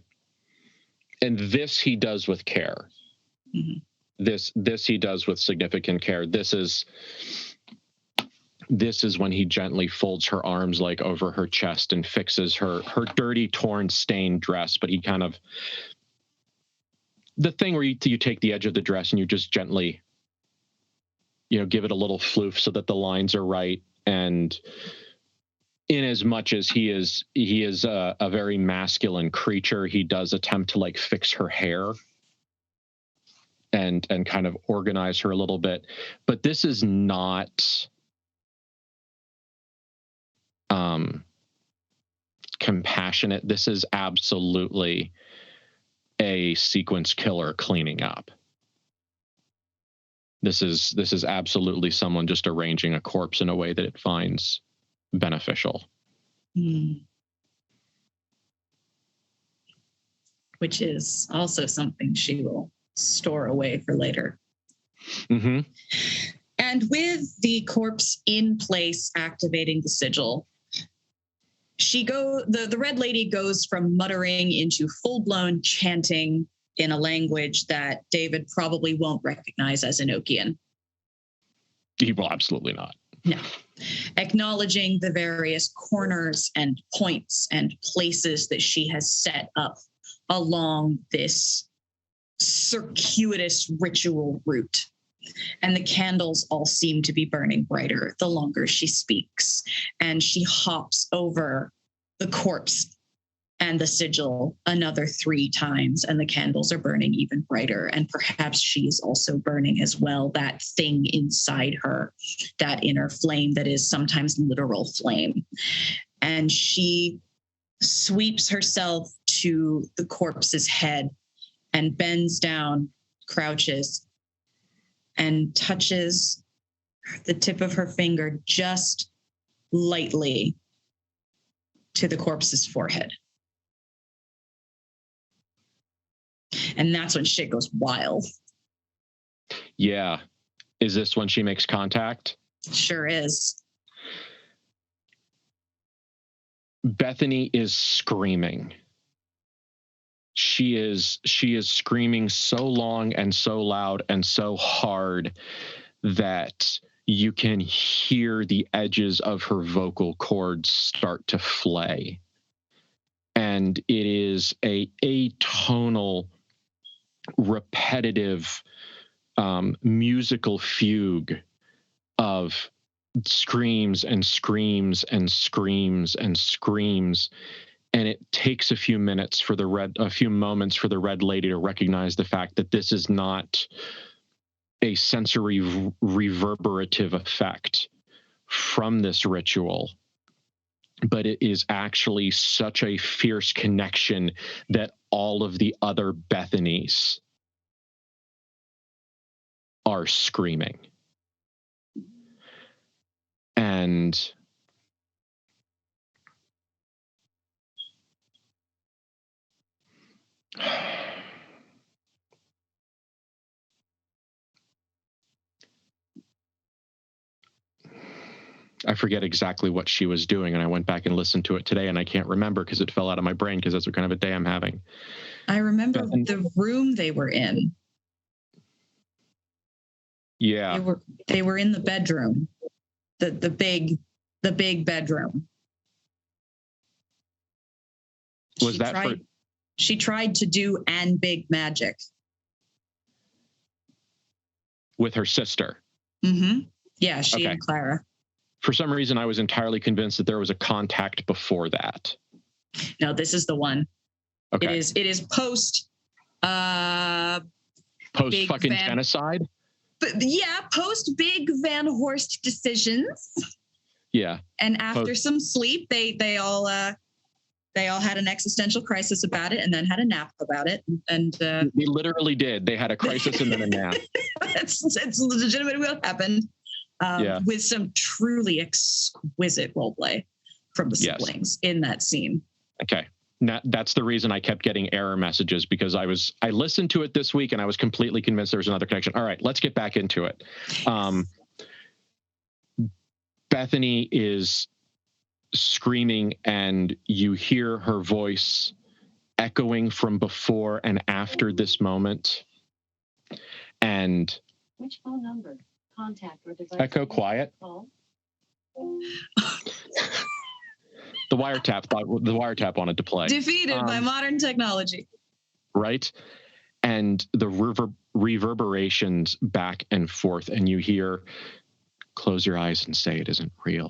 And this he does with care. Mm-hmm. This he does with significant care. This is when he gently folds her arms over her chest and fixes her dirty, torn, stained dress. But he kind of, the thing where you take the edge of the dress and you just gently, give it a little floof so that the lines are right. And in as much as he is a very masculine creature, he does attempt to fix her hair and kind of organize her a little bit. But this is not compassionate. This is absolutely a sequence killer cleaning up. This is absolutely someone just arranging a corpse in a way that it finds beneficial. which is also something she will store away for later. Mm-hmm. And with the corpse in place, activating the sigil, the Red Lady goes from muttering into full-blown chanting in a language that David probably won't recognize as Enochian. He will absolutely not. No. Acknowledging the various corners and points and places that she has set up along this circuitous ritual route. And the candles all seem to be burning brighter the longer she speaks. And she hops over the corpse and the sigil another 3 times, and the candles are burning even brighter. And perhaps she's also burning as well, that thing inside her, that inner flame that is sometimes literal flame. And she sweeps herself to the corpse's head and bends down, crouches, and touches the tip of her finger just lightly to the corpse's forehead. And that's when shit goes wild. Yeah. Is this when she makes contact? Sure is. Bethany is screaming. She is screaming so long and so loud and so hard that you can hear the edges of her vocal cords start to flay. And it is a atonal, repetitive musical fugue of screams and screams and screams and screams. And it takes a few moments for the Red Lady to recognize the fact that this is not a sensory reverberative effect from this ritual, but it is actually such a fierce connection that all of the other Bethanies are screaming. And I forget exactly what she was doing, and I went back and listened to it today, and I can't remember because it fell out of my brain because that's what kind of a day I'm having. I remember the room they were in. Yeah. They were in the bedroom. The big bedroom. She tried to do an big magic with her sister. Mm-hmm. Yeah, she okay. and Clara. For some reason, I was entirely convinced that there was a contact before that. No, this is the one. Okay. It is post fucking genocide. But yeah, post big Van Horst decisions. Yeah. And after some sleep, they all had an existential crisis about it, and then had a nap about it. And they literally did. They had a crisis and then a nap. It's legitimately what happened. With some truly exquisite roleplay from the siblings in that scene. Okay. Now, that's the reason I kept getting error messages, because I listened to it this week and I was completely convinced there was another connection. All right, let's get back into it. Bethany is screaming, and you hear her voice echoing from before and after this moment. And which phone number? Contact or device. Echo quiet. The wiretap wanted to play. Defeated by modern technology. Right? And the reverberations back and forth, and you hear, close your eyes and say it isn't real.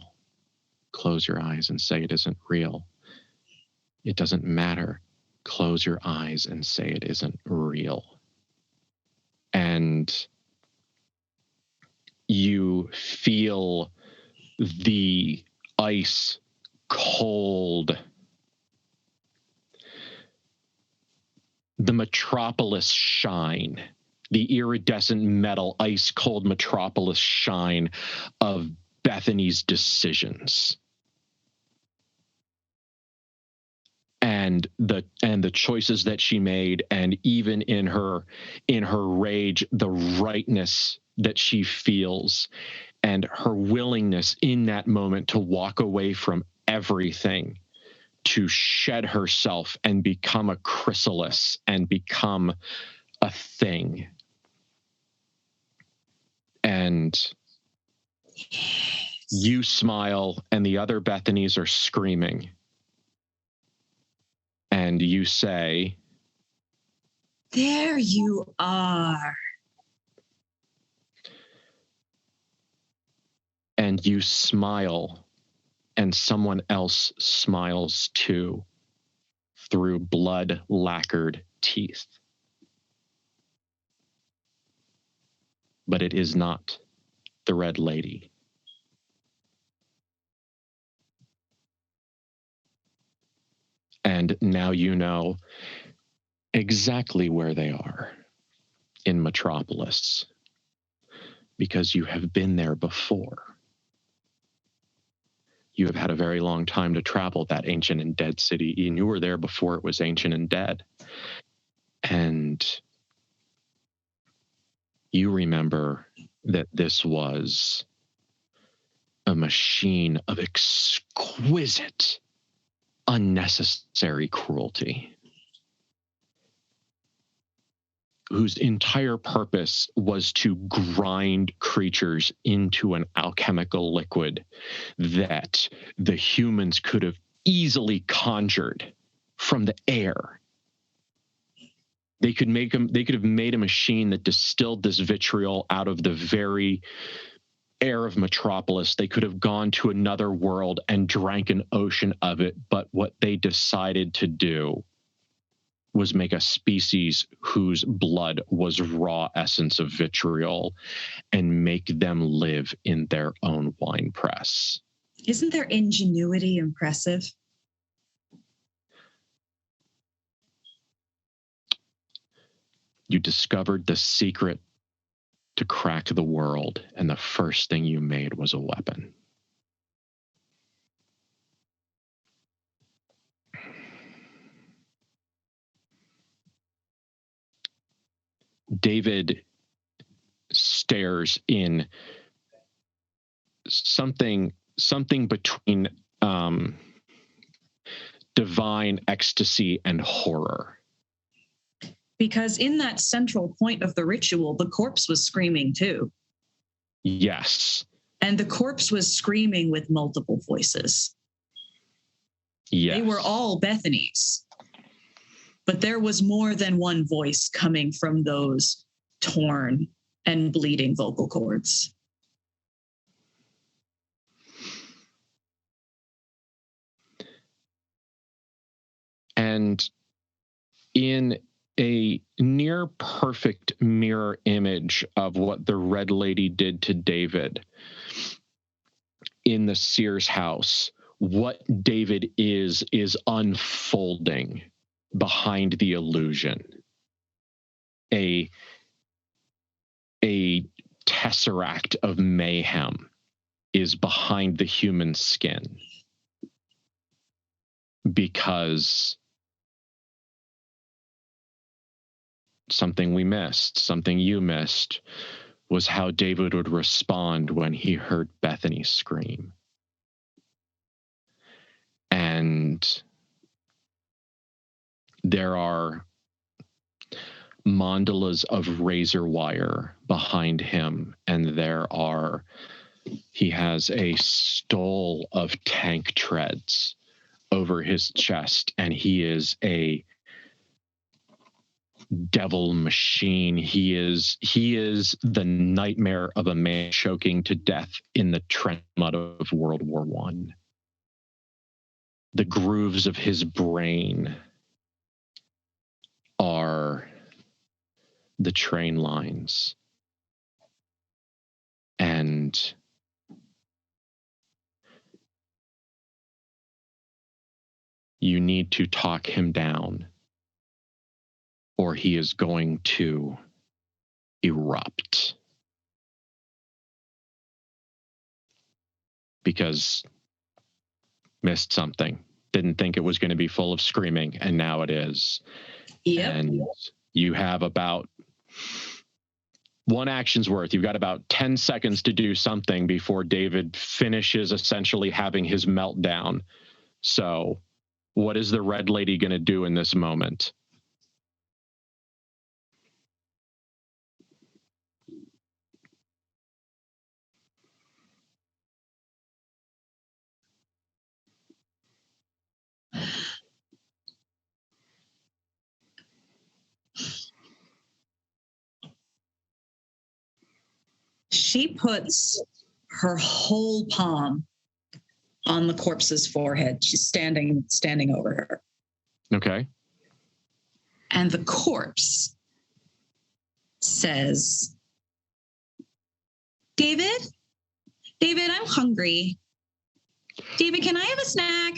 Close your eyes and say it isn't real. It doesn't matter. Close your eyes and say it isn't real. And you feel the ice cold, the metropolis shine, the iridescent metal ice cold metropolis shine of Bethany's decisions. And and the choices that she made, and even in her rage, the rightness that she feels, and her willingness in that moment to walk away from everything, to shed herself and become a chrysalis and become a thing. And you smile, and the other Bethanies are screaming. And you say, "There you are." And you smile, and someone else smiles too, through blood-lacquered teeth. But it is not the Red Lady. And now you know exactly where they are in Metropolis, because you have been there before. You have had a very long time to travel that ancient and dead city, and you were there before it was ancient and dead. And you remember that this was a machine of exquisite, unnecessary cruelty, whose entire purpose was to grind creatures into an alchemical liquid that the humans could have easily conjured from the air. They could have made a machine that distilled this vitriol out of the very air of Metropolis. They could have gone to another world and drank an ocean of it, but what they decided to do was make a species whose blood was raw essence of vitriol and make them live in their own wine press. Isn't their ingenuity impressive? You discovered the secret to crack the world, and the first thing you made was a weapon. David stares in something between divine ecstasy and horror. Because in that central point of the ritual, the corpse was screaming too. Yes. And the corpse was screaming with multiple voices. Yes. They were all Bethanies. But there was more than one voice coming from those torn and bleeding vocal cords. And in a near perfect mirror image of what the Red Lady did to David in the Sears house, what David is unfolding behind the illusion. A tesseract of mayhem is behind the human skin, because something we missed, something you missed, was how David would respond when he heard Bethany scream. And there are mandalas of razor wire behind him, and he has a stole of tank treads over his chest, and he is a devil machine. He is the nightmare of a man choking to death in the trench mud of World War I. The grooves of his brain are the train lines. And you need to talk him down, or he is going to erupt. Because missed something. didn't think it was going to be full of screaming, and now it is. Yep. And you have about one action's worth. You've got about 10 seconds to do something before David finishes essentially having his meltdown. So what is the red lady going to do in this moment? She puts her whole palm on the corpse's forehead. She's standing over her. Okay. And the corpse says, David, I'm hungry. David, can I have a snack?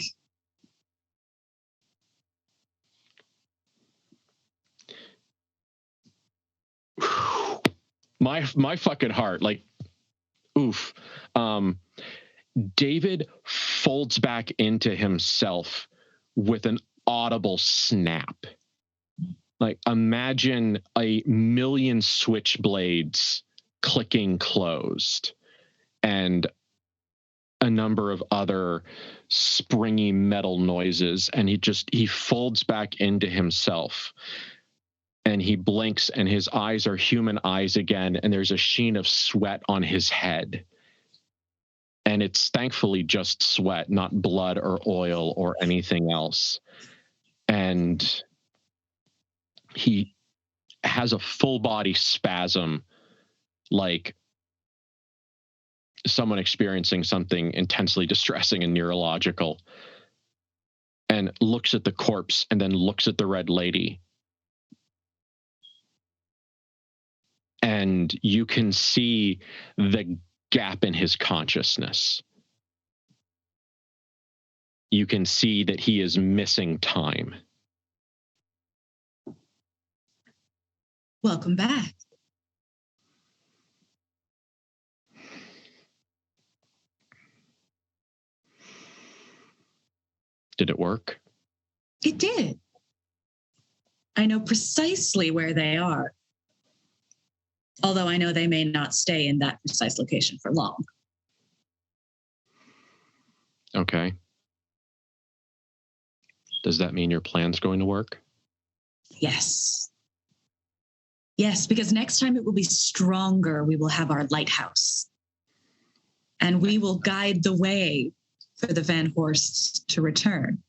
My fucking heart, like, oof. David folds back into himself with an audible snap. Like, imagine a million switchblades clicking closed and a number of other springy metal noises. And he folds back into himself. And he blinks, and his eyes are human eyes again, and there's a sheen of sweat on his head. And it's thankfully just sweat, not blood or oil or anything else. And he has a full body spasm, like someone experiencing something intensely distressing and neurological, and looks at the corpse and then looks at the red lady. And you can see the gap in his consciousness. You can see that he is missing time. Welcome back. Did it work? It did. I know precisely where they are. Although I know they may not stay in that precise location for long. Okay. Does that mean your plan's going to work? Yes. Yes, because next time it will be stronger. We will have our lighthouse. And we will guide the way for the Van Horsts to return.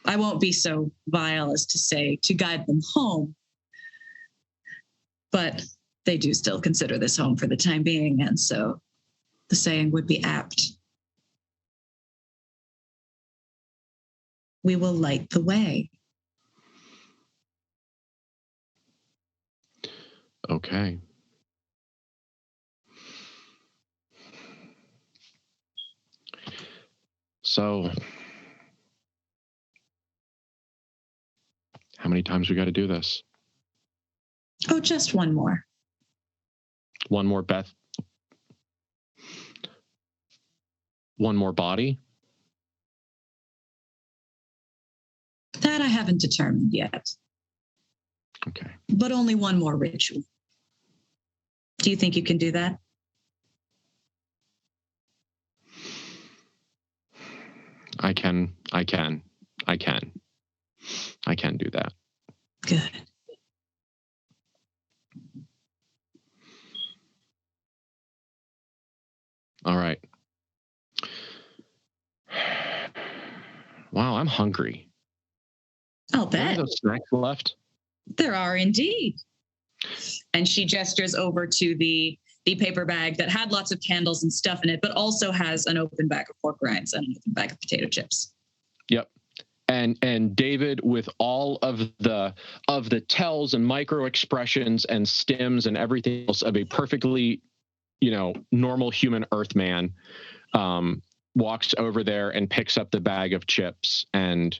I won't be so vile as to say to guide them home. But they do still consider this home for the time being, and so the saying would be apt. We will light the way. Okay. So, how many times we got to do this? Oh, just one more. One more Beth. One more body? That I haven't determined yet. Okay. But only one more ritual. Do you think you can do that? I can do that. Good. All right. Wow, I'm hungry. I'll Are bet. there snacks left? There are indeed. And she gestures over to the paper bag that had lots of candles and stuff in it, but also has an open bag of pork rinds and an open bag of potato chips. Yep. And David, with all of the tells and micro expressions and stims and everything else of a perfectly, normal human Earthman, walks over there and picks up the bag of chips, and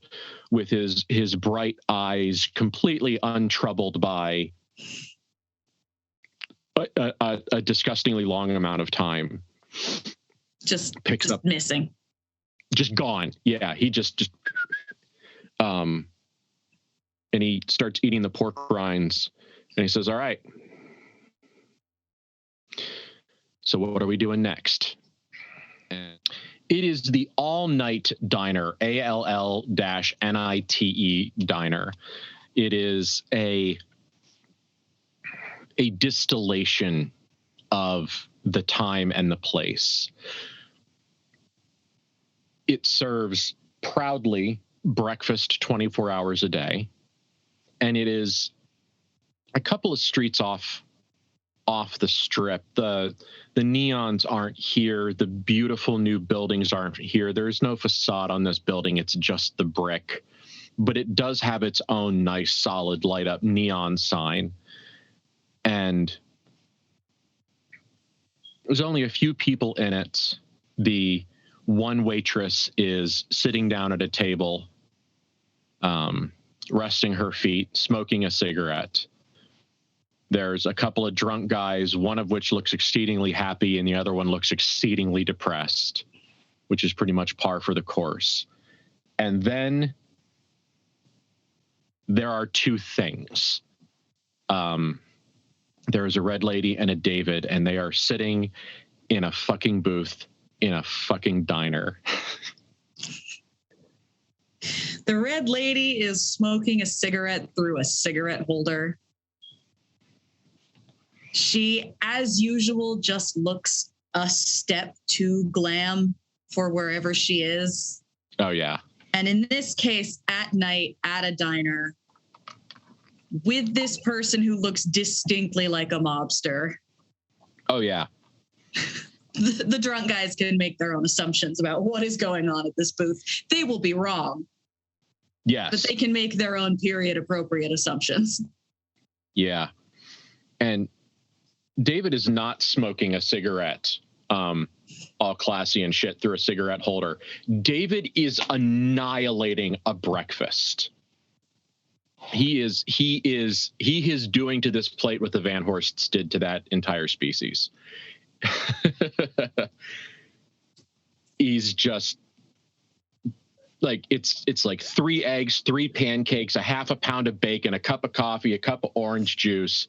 with his bright eyes completely untroubled by a disgustingly long amount of time, Just picks up missing. just gone. Yeah, he just and he starts eating the pork rinds, and he says, "All right, so what are we doing next?" And it is the All Night Diner, ALL-NITE Diner. It is a distillation of the time and the place. It serves proudly breakfast 24 hours a day, and it is a couple of streets off the strip. The neons aren't here. The beautiful new buildings aren't here. There's no facade on this building. It's just the brick, but it does have its own nice solid light up neon sign. And there's only a few people in it. The one waitress is sitting down at a table, resting her feet, smoking a cigarette. There's a couple of drunk guys, one of which looks exceedingly happy and the other one looks exceedingly depressed, which is pretty much par for the course. And then there are two things. There is a red lady and a David, and they are sitting in a fucking booth in a fucking diner. The red lady is smoking a cigarette through a cigarette holder. She, as usual, just looks a step too glam for wherever she is. Oh, yeah. And in this case, at night, at a diner, with this person who looks distinctly like a mobster. Oh, yeah. The drunk guys can make their own assumptions about what is going on at this booth. They will be wrong. Yes. But they can make their own period-appropriate assumptions. Yeah. And David is not smoking a cigarette, all classy and shit, through a cigarette holder. David is annihilating a breakfast. He is doing to this plate what the Van Horsts did to that entire species. He's just like, it's like 3 eggs, 3 pancakes, a half a pound of bacon, a cup of coffee, a cup of orange juice,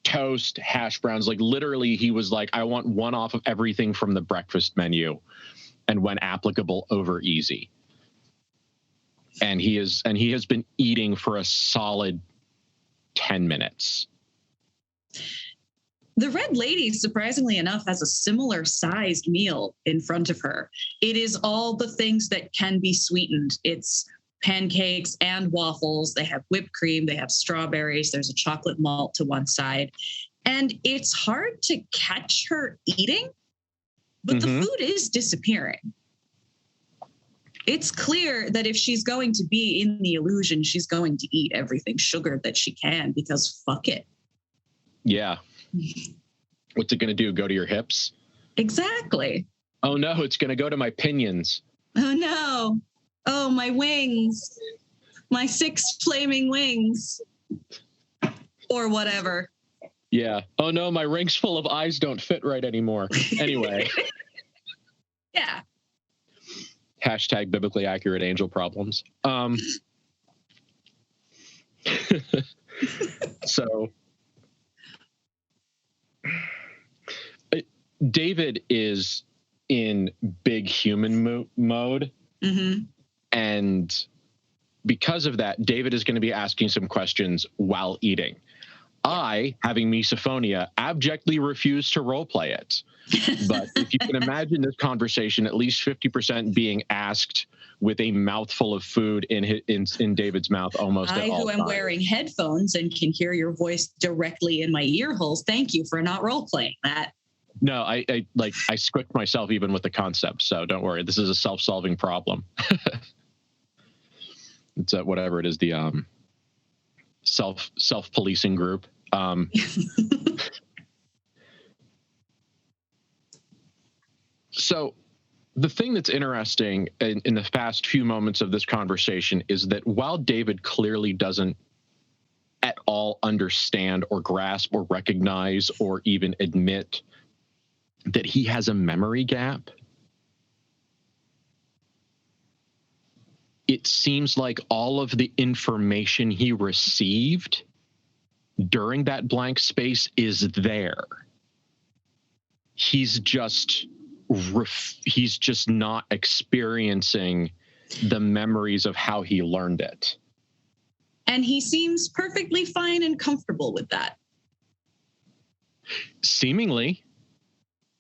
toast, hash browns. Like, literally, he was like, I want one off of everything from the breakfast menu, and when applicable, over easy. And he has been eating for a solid 10 minutes. The red lady, surprisingly enough, has a similar sized meal in front of her. It is all the things that can be sweetened. It's pancakes and waffles. They have whipped cream. They have strawberries. There's a chocolate malt to one side. And it's hard to catch her eating, but the food is disappearing. It's clear that if she's going to be in the illusion, she's going to eat everything sugared that she can, because fuck it. Yeah. What's it going to do? Go to your hips? Exactly. Oh, no, it's going to go to my pinions. Oh, no. Oh, my wings. My 6 flaming wings. Or whatever. Yeah. Oh, no, my rings full of eyes don't fit right anymore. Anyway. Yeah. Hashtag biblically accurate angel problems. So David is in big human mode. Mm-hmm. And because of that, David is going to be asking some questions while eating. I, having misophonia, abjectly refuse to roleplay it. But if you can imagine this conversation, at least 50% being asked with a mouthful of food in David's mouth almost at all I, who am times. wearing headphones and can hear your voice directly in my ear holes, thank you for not role-playing that. No, I squicked myself even with the concept, so don't worry. This is a self-solving problem. It's whatever it is, the self-policing group. So the thing that's interesting in the past few moments of this conversation is that while David clearly doesn't at all understand or grasp or recognize or even admit that he has a memory gap, it seems like all of the information he received during that blank space is there. He's just not experiencing the memories of how he learned it. And he seems perfectly fine and comfortable with that. Seemingly.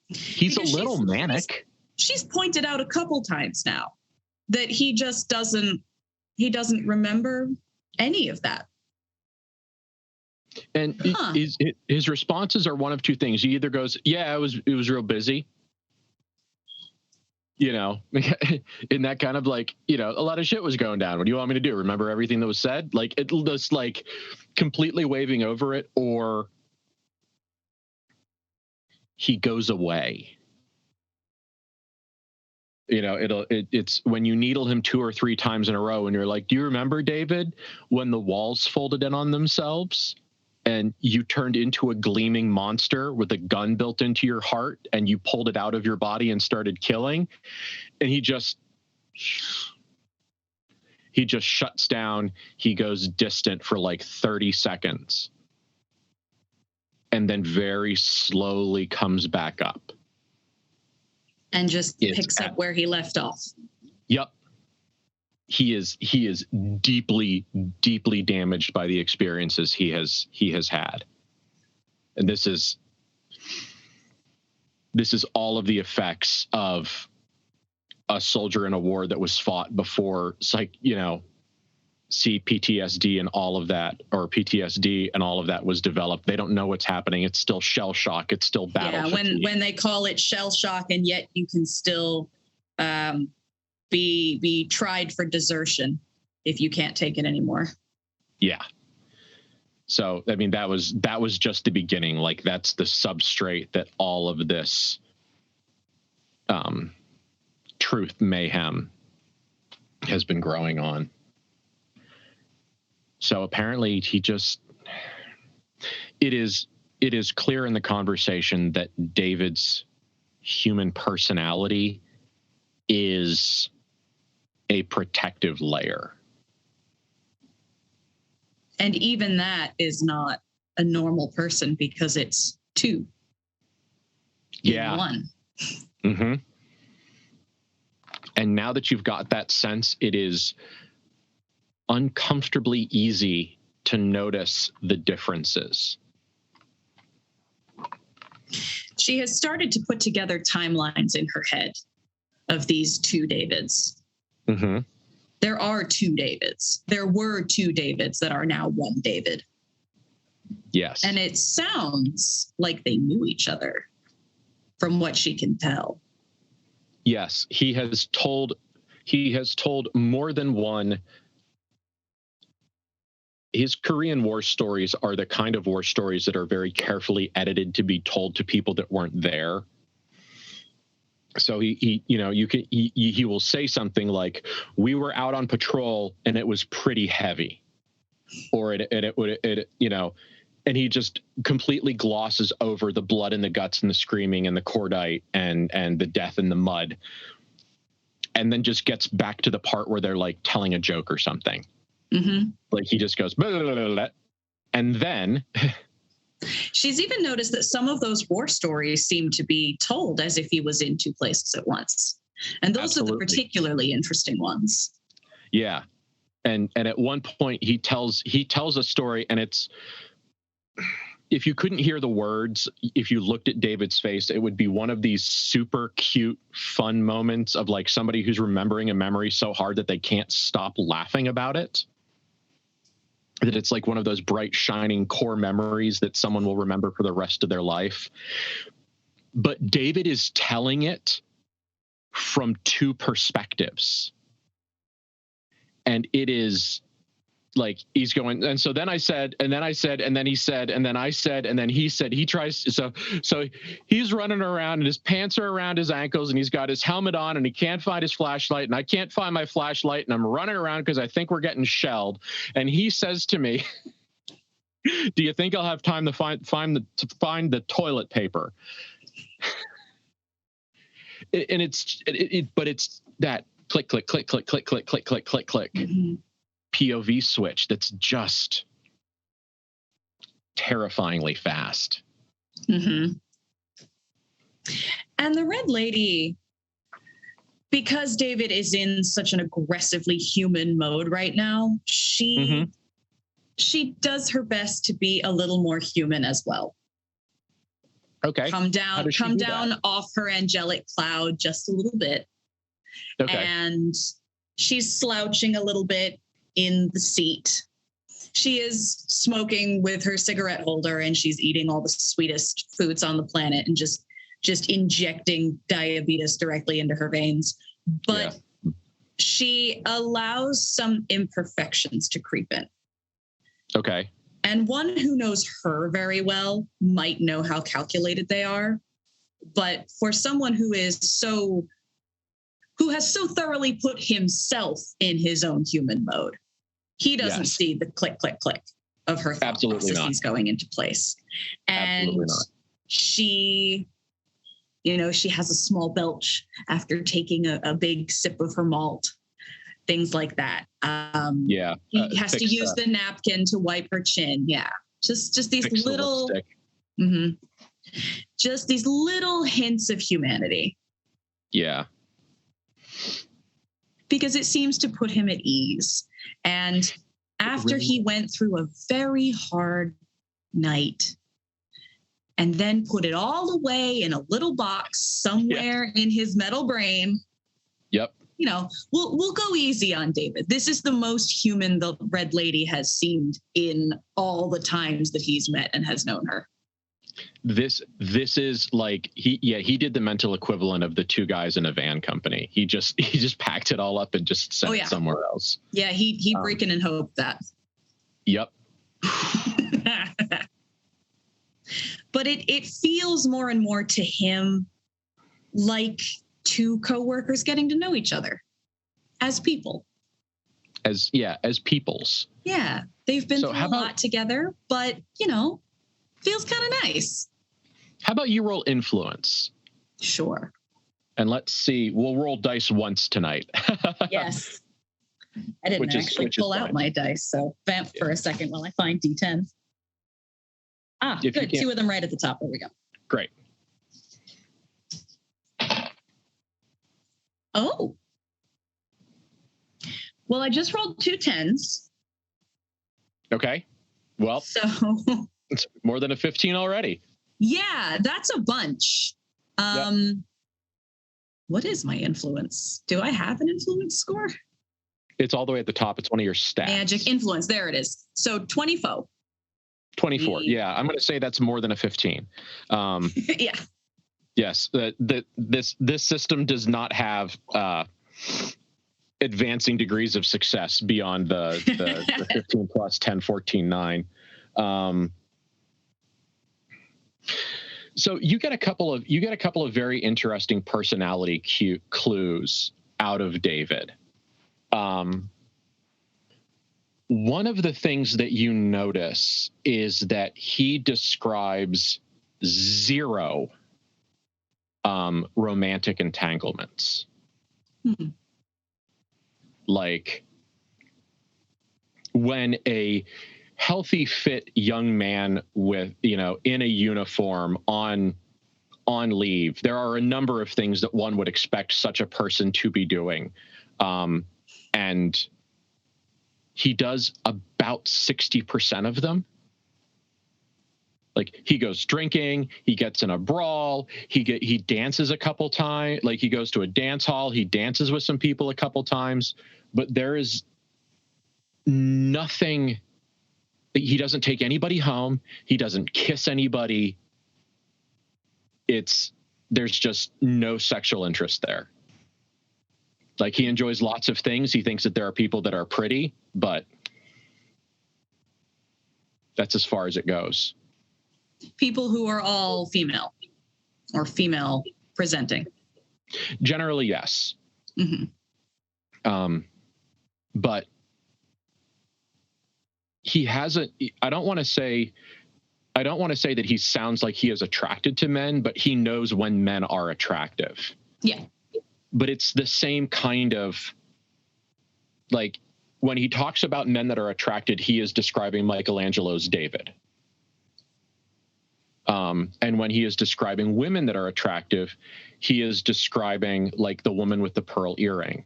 He's Because a little manic. She's pointed out a couple times now that he just doesn't remember any of that. And his responses are one of two things. He either goes, yeah, it was real busy. You know, in that kind of like, you know, a lot of shit was going down. What do you want me to do? Remember everything that was said? Like, it just like completely waving over it, or he goes away. You know, it's when you needle him 2 or 3 times in a row and you're like, do you remember, David, when the walls folded in on themselves and you turned into a gleaming monster with a gun built into your heart and you pulled it out of your body and started killing? And he just shuts down. He goes distant for like 30 seconds and then very slowly comes back up. And just picks up where he left off. Yep. He is deeply, deeply damaged by the experiences he has had. And this is all of the effects of a soldier in a war that was fought before, CPTSD and all of that, or PTSD and all of that was developed. They don't know what's happening. It's still shell shock. It's still battle fatigue. When they call it shell shock, and yet you can still be tried for desertion if you can't take it anymore. Yeah. So, I mean, that was just the beginning. Like, that's the substrate that all of this truth mayhem has been growing on. So apparently it is clear in the conversation that David's human personality is a protective layer. And even that is not a normal person because it's 2 in 1. Mm-hmm. And now that you've got that sense, it is uncomfortably easy to notice the differences. She has started to put together timelines in her head of these 2 Davids. Mm-hmm. There are 2 Davids. There were 2 Davids that are now 1 David. Yes. And it sounds like they knew each other from what she can tell. Yes, he has told more than one. His Korean War stories are the kind of war stories that are very carefully edited to be told to people that weren't there. So he will say something like, "We were out on patrol and it was pretty heavy," or and he just completely glosses over the blood and the guts and the screaming and the cordite and the death in the mud, and then just gets back to the part where they're like telling a joke or something. Mm-hmm. Like he just goes, blah, blah, blah, blah, and then she's even noticed that some of those war stories seem to be told as if he was in 2 places at once. And those Absolutely. are the particularly interesting ones. Yeah. And at one point he tells a story, and it's, if you couldn't hear the words, if you looked at David's face, it would be one of these super cute, fun moments of like somebody who's remembering a memory so hard that they can't stop laughing about it. That it's like one of those bright, shining core memories that someone will remember for the rest of their life. But David is telling it from 2 perspectives. And it is like he's going, and so then I said, and then I said, and then he said, and then I said, and then he said, he tries, so he's running around and his pants are around his ankles and he's got his helmet on and he can't find his flashlight and I can't find my flashlight and I'm running around because I think we're getting shelled. And he says to me, do you think I'll have time to find the toilet paper? But it's that click, click, click, click, click, click, click, click, click, click. Mhm. POV switch that's just terrifyingly fast. Mhm. And the Red Lady, because David is in such an aggressively human mode right now, she does her best to be a little more human as well. Okay. Come How does she down do that? off her angelic cloud just a little bit. Okay. And she's slouching a little bit in the seat. She is smoking with her cigarette holder, and she's eating all the sweetest foods on the planet and just injecting diabetes directly into her veins. But she allows some imperfections to creep in. Okay. And one who knows her very well might know how calculated they are. But for someone who has so thoroughly put himself in his own human mode, he doesn't see the click, click, click of her thought processes going into place. And Absolutely not. she has a small belch after taking a big sip of her malt, things like that. He has to use the napkin to wipe her chin. Yeah. Just these little, just these little hints of humanity. Yeah. Because it seems to put him at ease. And after he went through a very hard night and then put it all away in a little box somewhere in his metal brain. Yep. You know, we'll go easy on David. This is the most human the Red Lady has seemed in all the times that he's met and has known her. This is like he did the mental equivalent of the two guys in a van company. He just packed it all up and just sent it somewhere else. Yeah, he breaking and hope that. Yep. But it feels more and more to him like two coworkers getting to know each other as people. As peoples. Yeah, they've been through a lot together, but feels kind of nice. How about you roll influence? Sure. And let's see. We'll roll dice once tonight. Yes. I didn't actually pull out my dice, so vamp for a second while I find D10. Good. Two of them right at the top. There we go. Great. Oh. Well, I just rolled 2 10s. Okay. Well, so it's more than a 15 already. Yeah, that's a bunch. What is my influence? Do I have an influence score? It's all the way at the top. It's one of your stats. Magic influence. There it is. So 24. 24. Yeah, I'm going to say that's more than a 15. Yeah. Yes. This system does not have advancing degrees of success beyond the 15 plus 10, 14, 9. So you get a couple of very interesting personality clues out of David. One of the things that you notice is that he describes 0 romantic entanglements. Like when a healthy, fit young man with, in a uniform on leave, there are a number of things that one would expect such a person to be doing. And he does about 60% of them. Like he goes drinking, he gets in a brawl, he dances a couple times, like he goes to a dance hall, he dances with some people a couple times, but there is nothing. He doesn't take anybody home. He doesn't kiss anybody. There's just no sexual interest there. Like he enjoys lots of things. He thinks that there are people that are pretty, but that's as far as it goes. People who are all female or female presenting. Generally, yes. But he hasn't. I don't want to say that he sounds like he is attracted to men, but he knows when men are attractive. Yeah. but it's the same kind of, like, when he talks about men that are attracted, he is describing Michelangelo's David. And when he is describing women that are attractive, he is describing, like, the woman with the pearl earring.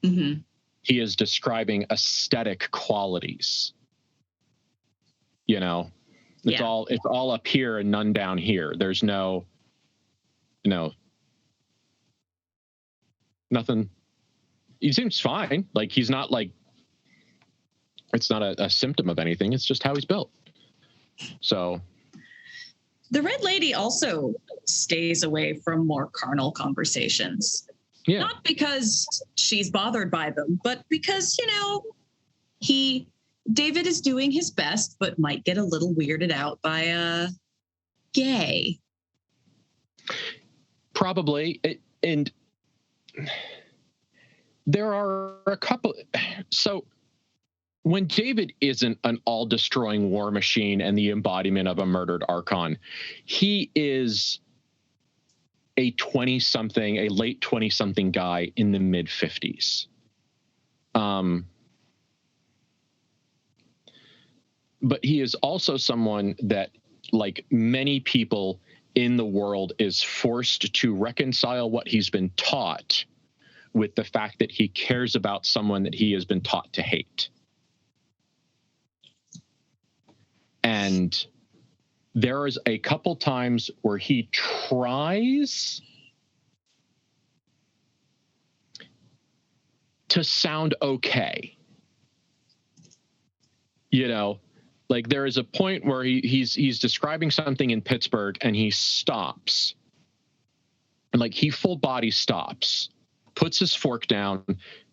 Mm-hmm. He is describing aesthetic qualities. You know, it's all up here and none down here. There's no, nothing. He seems fine. Like, he's not, like, it's not a symptom of anything. It's just how he's built. So the Red Lady also stays away from more carnal conversations. yeah. Not because she's bothered by them, but because, David is doing his best, but might get a little weirded out by gay. Probably. And there are a couple. So when David isn't an all-destroying war machine and the embodiment of a murdered Archon, he is a late 20-something guy in the mid-50s. But he is also someone that, like many people in the world, is forced to reconcile what he's been taught with the fact that he cares about someone that he has been taught to hate. And there is a couple times where he tries to sound okay. Like, there is a point where he's describing something in Pittsburgh and he stops. And, like, he full body stops, puts his fork down,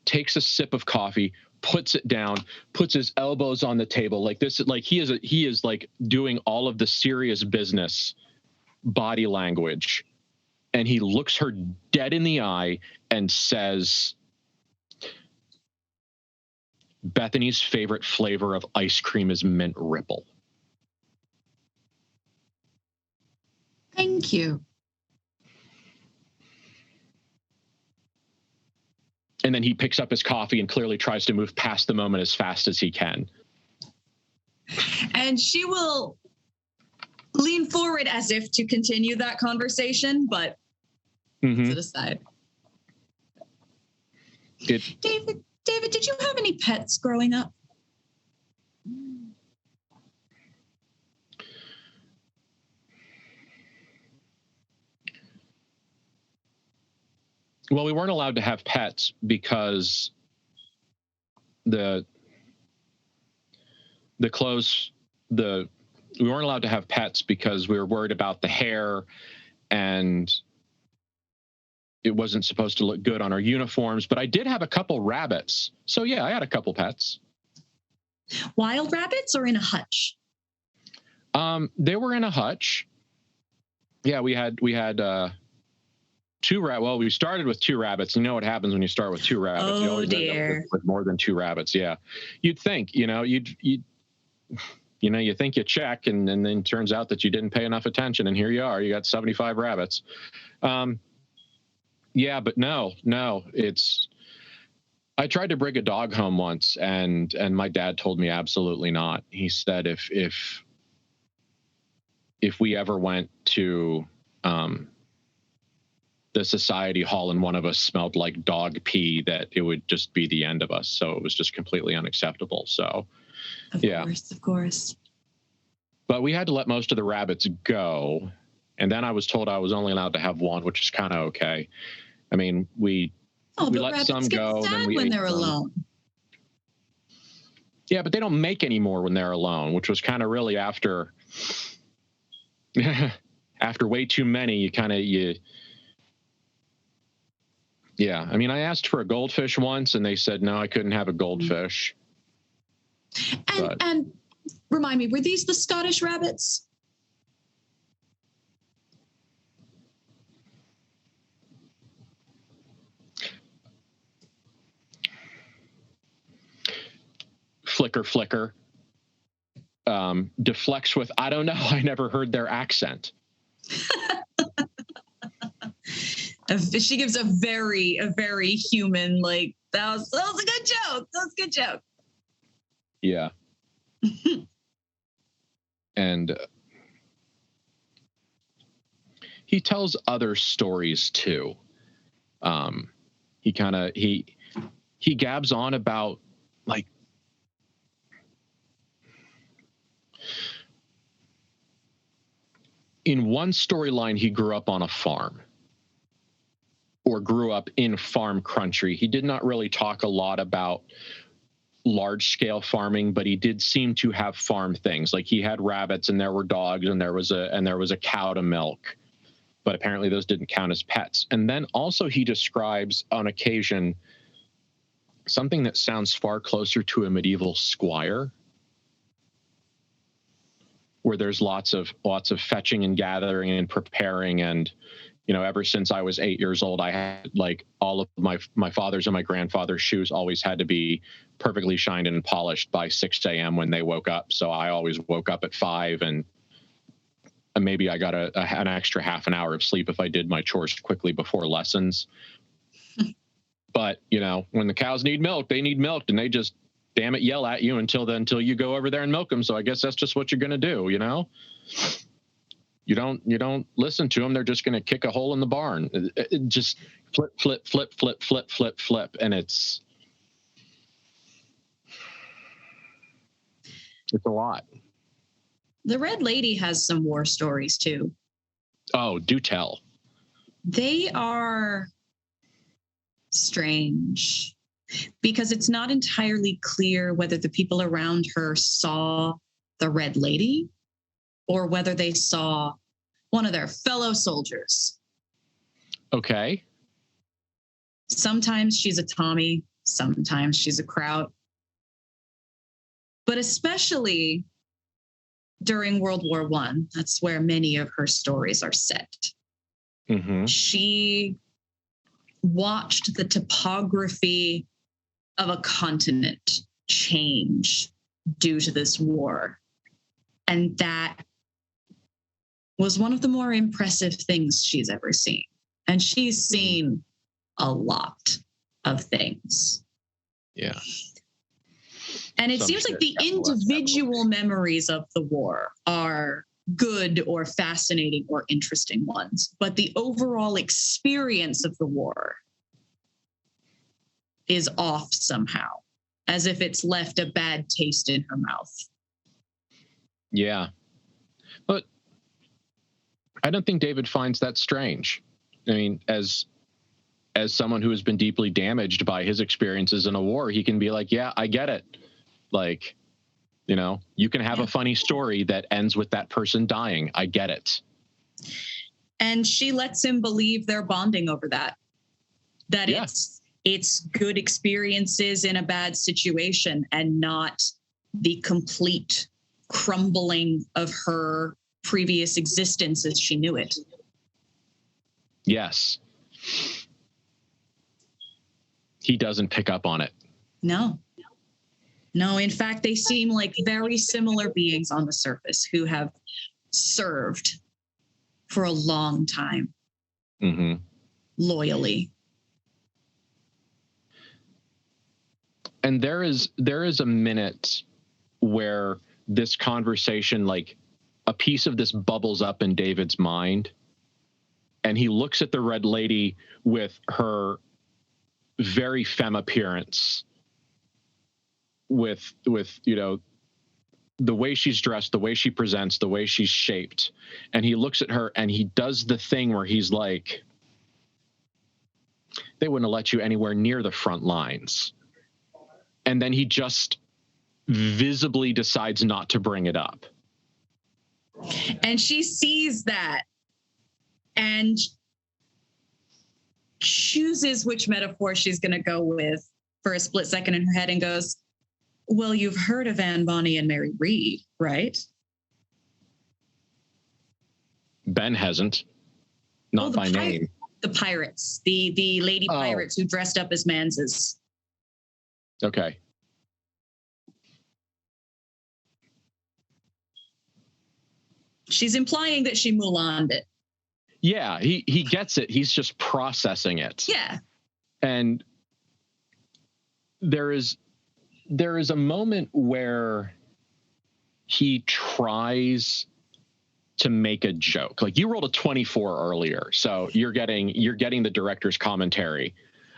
takes a sip of coffee, puts it down, puts his elbows on the table. Like, this, like, he is like doing all of the serious business body language. And he looks her dead in the eye and says, Bethany's favorite flavor of ice cream is mint ripple. Thank you. And then he picks up his coffee and clearly tries to move past the moment as fast as he can. And she will lean forward as if to continue that conversation, but to the side. David, did you have any pets growing up? Well, we weren't allowed to have pets because we weren't allowed to have pets because we were worried about the hair, and it wasn't supposed to look good on our uniforms. But I did have a couple rabbits. So yeah, I had a couple pets. Wild rabbits or in a hutch? They were in a hutch. Yeah, we had two rabbits. Well, we started with two rabbits. You know what happens when you start with two rabbits? Oh, you always dear. end up with more than two rabbits. Yeah. You'd think, you think you check, and then it turns out that you didn't pay enough attention, and here you are. You got 75 rabbits. Yeah, but no, I tried to bring a dog home once, and my dad told me absolutely not. He said if we ever went to the society hall and one of us smelled like dog pee, that it would just be the end of us. So it was just completely unacceptable. So, Of course. But we had to let most of the rabbits go. And then I was told I was only allowed to have one, which is kind of okay. I mean, we let some go. Then when they're alone. Yeah, but they don't make any more when they're alone, which was kind of really after way too many. Yeah. I mean, I asked for a goldfish once, and they said no, I couldn't have a goldfish. And remind me, were these the Scottish rabbits? Flicker. Deflects with, I don't know. I never heard their accent. She gives a very human, like, that was a good joke. That was a good joke. Yeah. And he tells other stories too. He gabs on about, like, in one storyline, he grew up on a farm or grew up in farm country. He did not really talk a lot about large scale farming, but he did seem to have farm things. Like, he had rabbits and there were dogs and there was a cow to milk, but apparently those didn't count as pets. And then also he describes on occasion something that sounds far closer to a medieval squire, where there's lots of fetching and gathering and preparing. And, you know, ever since I was 8 years old, I had, like, all of my father's and my grandfather's shoes always had to be perfectly shined and polished by 6 a.m. when they woke up. So I always woke up at 5, and maybe I got an extra half an hour of sleep if I did my chores quickly before lessons. But, you know, when the cows need milk, they need milked, and they just, damn it, yell at you until you go over there and milk them. So I guess that's just what you're going to do, you know? You don't listen to them. They're just going to kick a hole in the barn. It just flip, flip, flip, flip, flip, flip, flip. And it's a lot. The Red Lady has some war stories too. Oh, do tell. They are strange because it's not entirely clear whether the people around her saw the Red Lady or whether they saw one of their fellow soldiers. Okay. Sometimes she's a Tommy, sometimes she's a Kraut. But especially during World War I, that's where many of her stories are set. Mm-hmm. She watched the topography of a continent change due to this war. And that was one of the more impressive things she's ever seen. And she's seen a lot of things. Yeah. And it seems like the individual memories of the war are good or fascinating or interesting ones, but the overall experience of the war is off somehow, as if it's left a bad taste in her mouth. Yeah. But I don't think David finds that strange. I mean, as someone who has been deeply damaged by his experiences in a war, he can be like, yeah, I get it. Like, you know, you can have a funny story that ends with that person dying. I get it. And she lets him believe they're bonding over that. That it's good experiences in a bad situation and not the complete crumbling of her previous existence as she knew it. Yes. He doesn't pick up on it. No, in fact, they seem like very similar beings on the surface who have served for a long time. Mm-hmm. Loyally. And there is a minute where this conversation, like, a piece of this bubbles up in David's mind, and he looks at the Red Lady with her very femme appearance, with you know, the way she's dressed, the way she presents, the way she's shaped, and he looks at her and he does the thing where he's like, they wouldn't have let you anywhere near the front lines. And then he just visibly decides not to bring it up. And she sees that and chooses which metaphor she's going to go with for a split second in her head and goes, well, you've heard of Anne Bonny and Mary Read, right? Ben hasn't. Not by name. The pirates, the lady pirates who dressed up as manses. Okay. She's implying that she Mulan'd it. Yeah, he gets it. He's just processing it. Yeah. And there is a moment where he tries to make a joke. Like, you rolled a 24 earlier, so you're getting the director's commentary.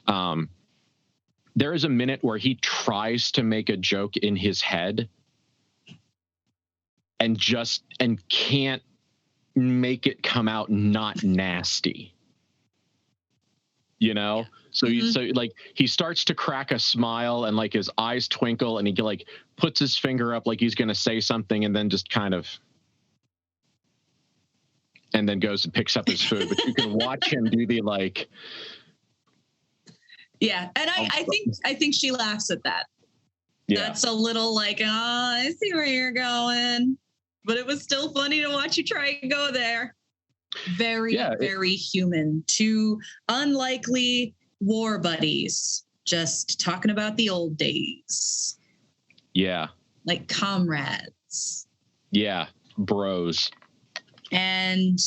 There is a minute where he tries to make a joke in his head and can't make it come out not nasty. You know? So he starts to crack a smile and like his eyes twinkle and he like puts his finger up like he's going to say something and then just kind of, and then goes and picks up his food. But you can watch him do the like. Yeah. And I think she laughs at that. Yeah. That's a little like, oh, I see where you're going. But it was still funny to watch you try and go there. Very human. Two unlikely war buddies just talking about the old days. Yeah. Like comrades. Yeah. Bros. And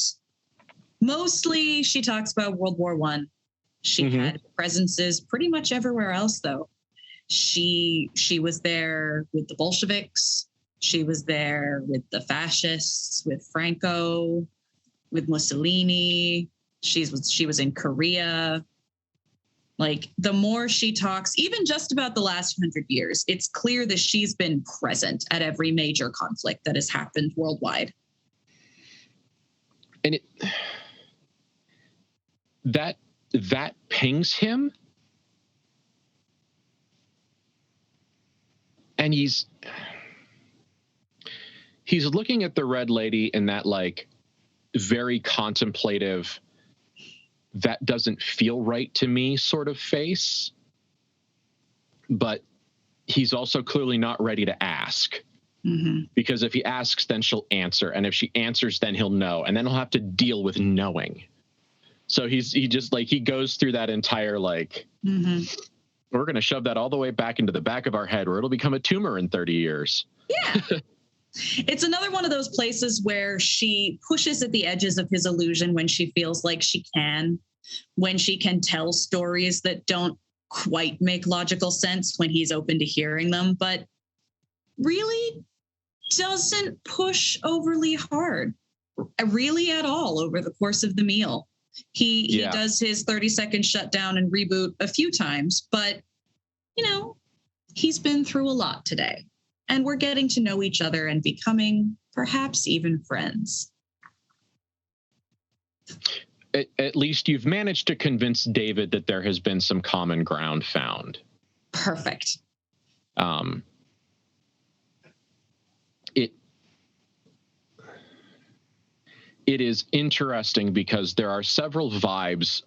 mostly she talks about World War I. She had presences pretty much everywhere else, though. She was there with the Bolsheviks. She was there with the fascists, with Franco, with Mussolini. She was in Korea. Like, the more she talks, even just about the last 100 years, it's clear that she's been present at every major conflict that has happened worldwide. And that pings him. And he's looking at the red lady in that like very contemplative, that doesn't feel right to me sort of face. But he's also clearly not ready to ask. Because if he asks, then she'll answer. And if she answers, then he'll know. And then he'll have to deal with knowing. So he just like, he goes through that entire like, we're going to shove that all the way back into the back of our head where it'll become a tumor in 30 years. Yeah. It's another one of those places where she pushes at the edges of his illusion when she feels like she can, when she can tell stories that don't quite make logical sense when he's open to hearing them, but really doesn't push overly hard, really at all over the course of the meal. He does his 30-second shutdown and reboot a few times, but, you know, he's been through a lot today. And we're getting to know each other and becoming perhaps even friends. At least you've managed to convince David that there has been some common ground found. Perfect. It is interesting because there are several vibes.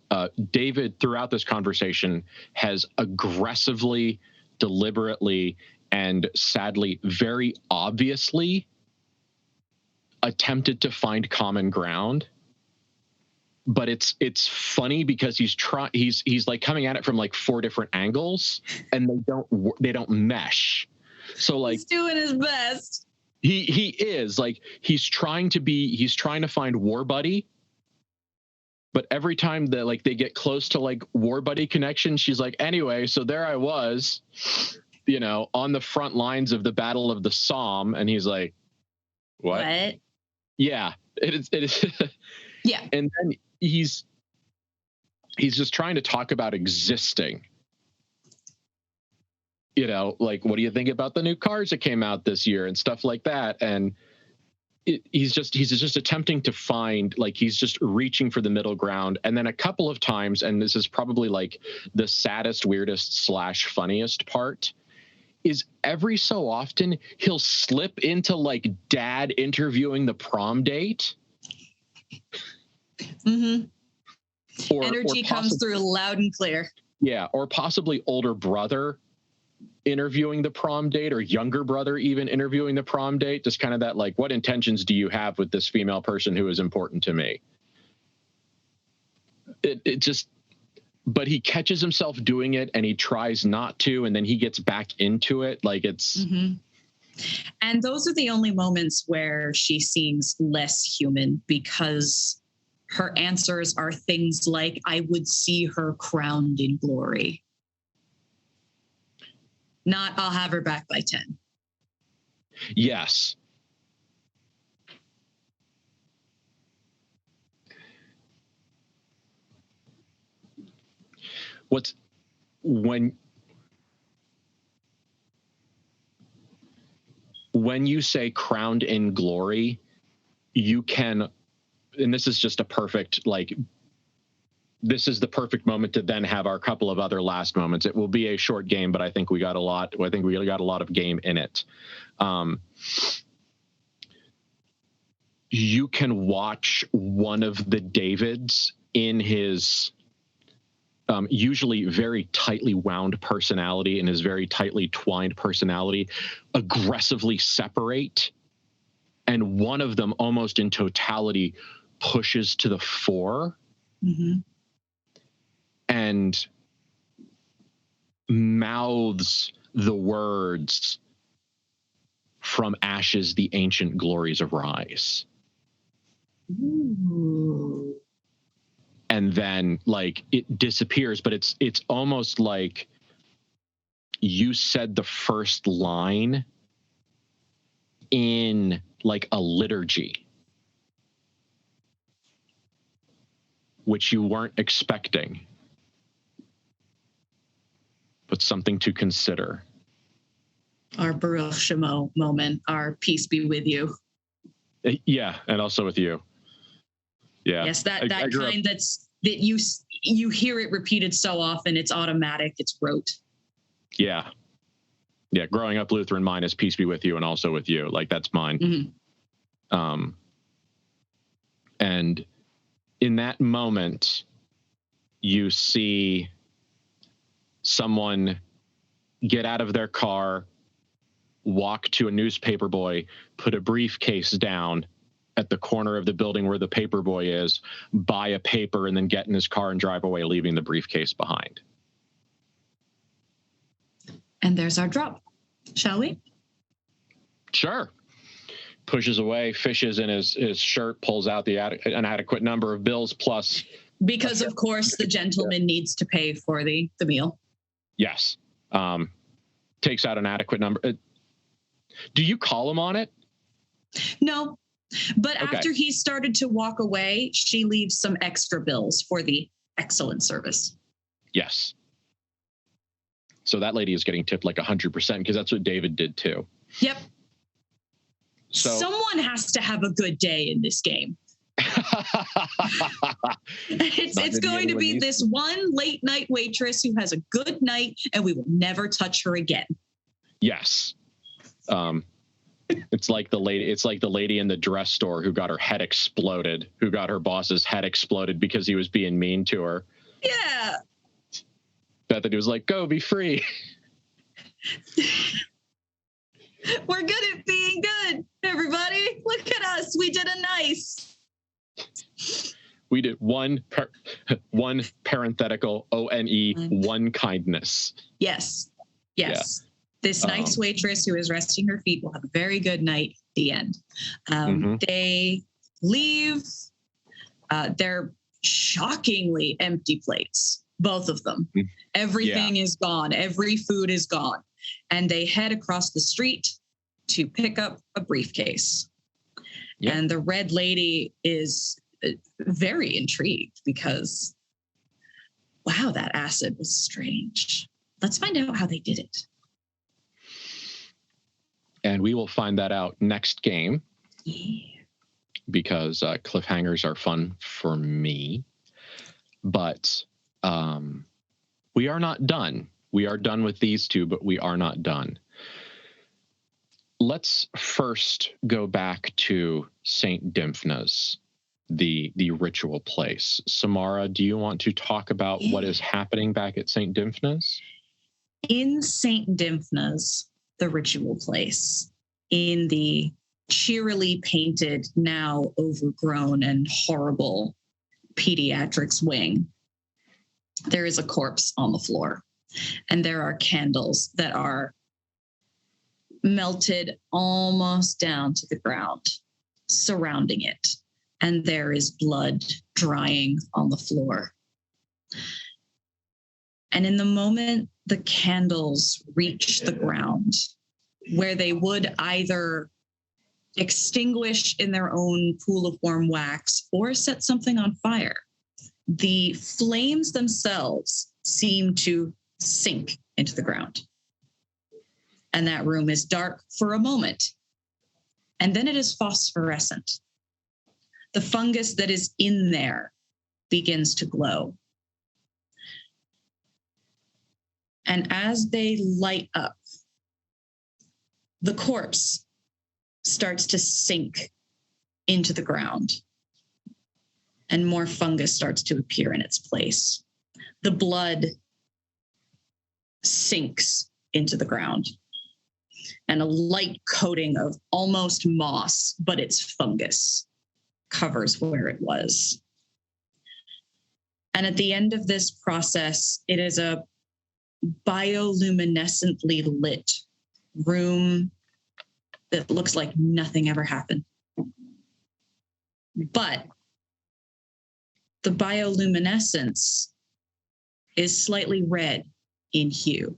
David, throughout this conversation, has aggressively, deliberately, and sadly, very obviously attempted to find common ground. But it's funny because he's like coming at it from like 4 different angles, and they don't mesh. So like, he's doing his best. He is like, he's trying to find war buddy, but every time that like they get close to like war buddy connection, she's like, anyway, so there I was, you know, on the front lines of the Battle of the Somme, and he's like, what? Yeah, it is. Yeah. And then he's just trying to talk about existing. You know, like, what do you think about the new cars that came out this year and stuff like that? And he's just attempting to find, like, he's just reaching for the middle ground. And then a couple of times, and this is probably like the saddest, weirdest / funniest part, is every so often he'll slip into like dad interviewing the prom date. Energy comes through loud and clear. Yeah, or possibly older brother interviewing the prom date, or younger brother even interviewing the prom date. Just kind of that, like, what intentions do you have with this female person who is important to me? It just, but he catches himself doing it and he tries not to, and then he gets back into it. Like, it's. And those are the only moments where she seems less human, because her answers are things like, I would see her crowned in glory. Not, I'll have her back by 10. Yes. What's when you say crowned in glory, you can, and this is just a perfect, like, this is the perfect moment to then have our couple of other last moments. It will be a short game, but I think we got a lot. I think we got a lot of game in it. You can watch one of the Davids in his usually very tightly wound personality and his very tightly twined personality aggressively separate. And one of them, almost in totality, pushes to the fore. Mm-hmm. And mouths the words, "From ashes the ancient glories arise." Ooh. And then, like, it disappears, but it's almost like you said the first line in like a liturgy, which you weren't expecting, but something to consider. Our Baruch Shemo moment, our peace be with you. Yeah, and also with you. Yeah. Yes, that I grew kind up, that you hear it repeated so often, it's automatic, it's rote. Yeah. Yeah, growing up Lutheran, mine is peace be with you and also with you. Like, that's mine. Mm-hmm. And in that moment, you see someone get out of their car, walk to a newspaper boy, put a briefcase down at the corner of the building where the paper boy is, buy a paper, and then get in his car and drive away, leaving the briefcase behind. And there's our drop. Shall we? Sure. Pushes away, fishes in his shirt, pulls out an adequate number of bills plus. Because of course the gentleman needs to pay for the meal. Yes. Takes out an adequate number. Do you call him on it? No. But Okay. after he started to walk away, she leaves some extra bills for the excellent service. Yes. So that lady is getting tipped like 100% because that's what David did too. Yep. So someone has to have a good day in this game. It's going to be this one late night waitress who has a good night and we will never touch her again. Yes. It's like the lady in the dress store who got her head exploded, who got her boss's head exploded because he was being mean to her. Yeah. Bethany was like, "Go, be free." We're good at being good, everybody. Look at us. We did a nice. We did one parenthetical ONE, one kindness. Yes. Yes. Yeah. This nice waitress who is resting her feet will have a very good night. The end. They leave. They're shockingly empty plates, both of them. Everything is gone. Every food is gone. And they head across the street to pick up a briefcase. Yep. And the red lady is very intrigued because, wow, that acid was strange. Let's find out how they did it. And we will find that out next game. Yeah. Because cliffhangers are fun for me. But we are not done. We are done with these two, but we are not done. Let's first go back to St. Dymphna's, the ritual place. Samara, do you want to talk about what is happening back at St. Dymphna's? In St. Dymphna's, the ritual place, in the cheerily painted, now overgrown and horrible pediatrics wing, there is a corpse on the floor. And there are candles that are melted almost down to the ground, surrounding it. and there is blood drying on the floor. And in the moment the candles reach the ground, where they would either extinguish in their own pool of warm wax or set something on fire, the flames themselves seem to sink into the ground. And that room is dark for a moment. And then it is phosphorescent. The fungus that is in there begins to glow. And as they light up, the corpse starts to sink into the ground, and more fungus starts to appear in its place. The blood sinks into the ground, and a light coating of almost moss, but it's fungus, covers where it was. And at the end of this process, it is a bioluminescently lit room that looks like nothing ever happened. But the bioluminescence is slightly red in hue,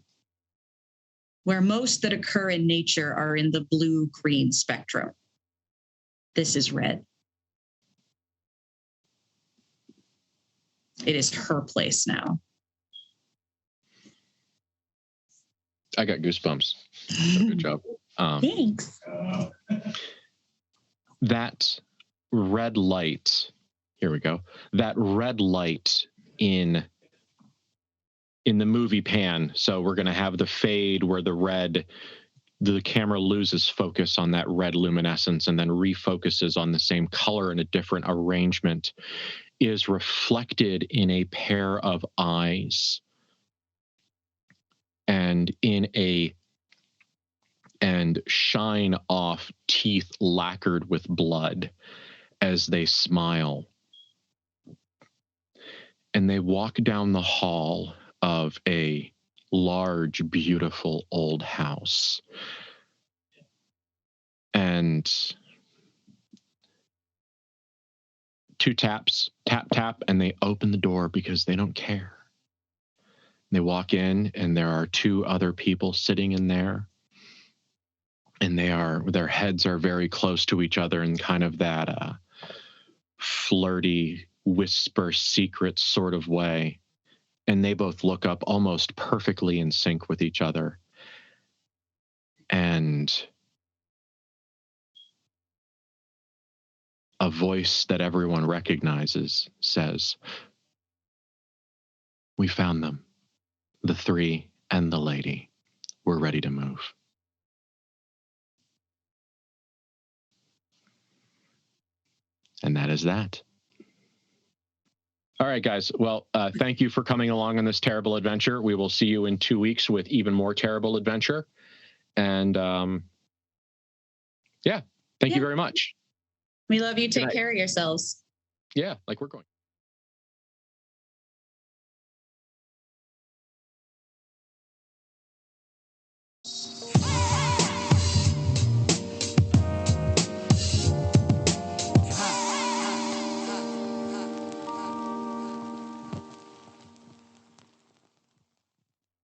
where most that occur in nature are in the blue-green spectrum. This is red. It is her place now. I got goosebumps. So good job. Thanks. That red light, here we go. That red light in the movie pan. So we're going to have the fade where the camera loses focus on that red luminescence and then refocuses on the same color in a different arrangement, is reflected in a pair of eyes and shine off teeth lacquered with blood as they smile. And they walk down the hall of a large, beautiful old house. And 2 taps, tap, tap, and they open the door because they don't care. They walk in, and there are 2 other people sitting in there. And their heads are very close to each other in kind of that flirty, whisper secret sort of way. And they both look up almost perfectly in sync with each other. And a voice that everyone recognizes says, "We found them, the 3 and the lady. We're ready to move." And that is that. All right, guys. Well, thank you for coming along on this terrible adventure. We will see you in 2 weeks with even more terrible adventure. And thank you very much. We love you. Take care of yourselves. Yeah, like we're going.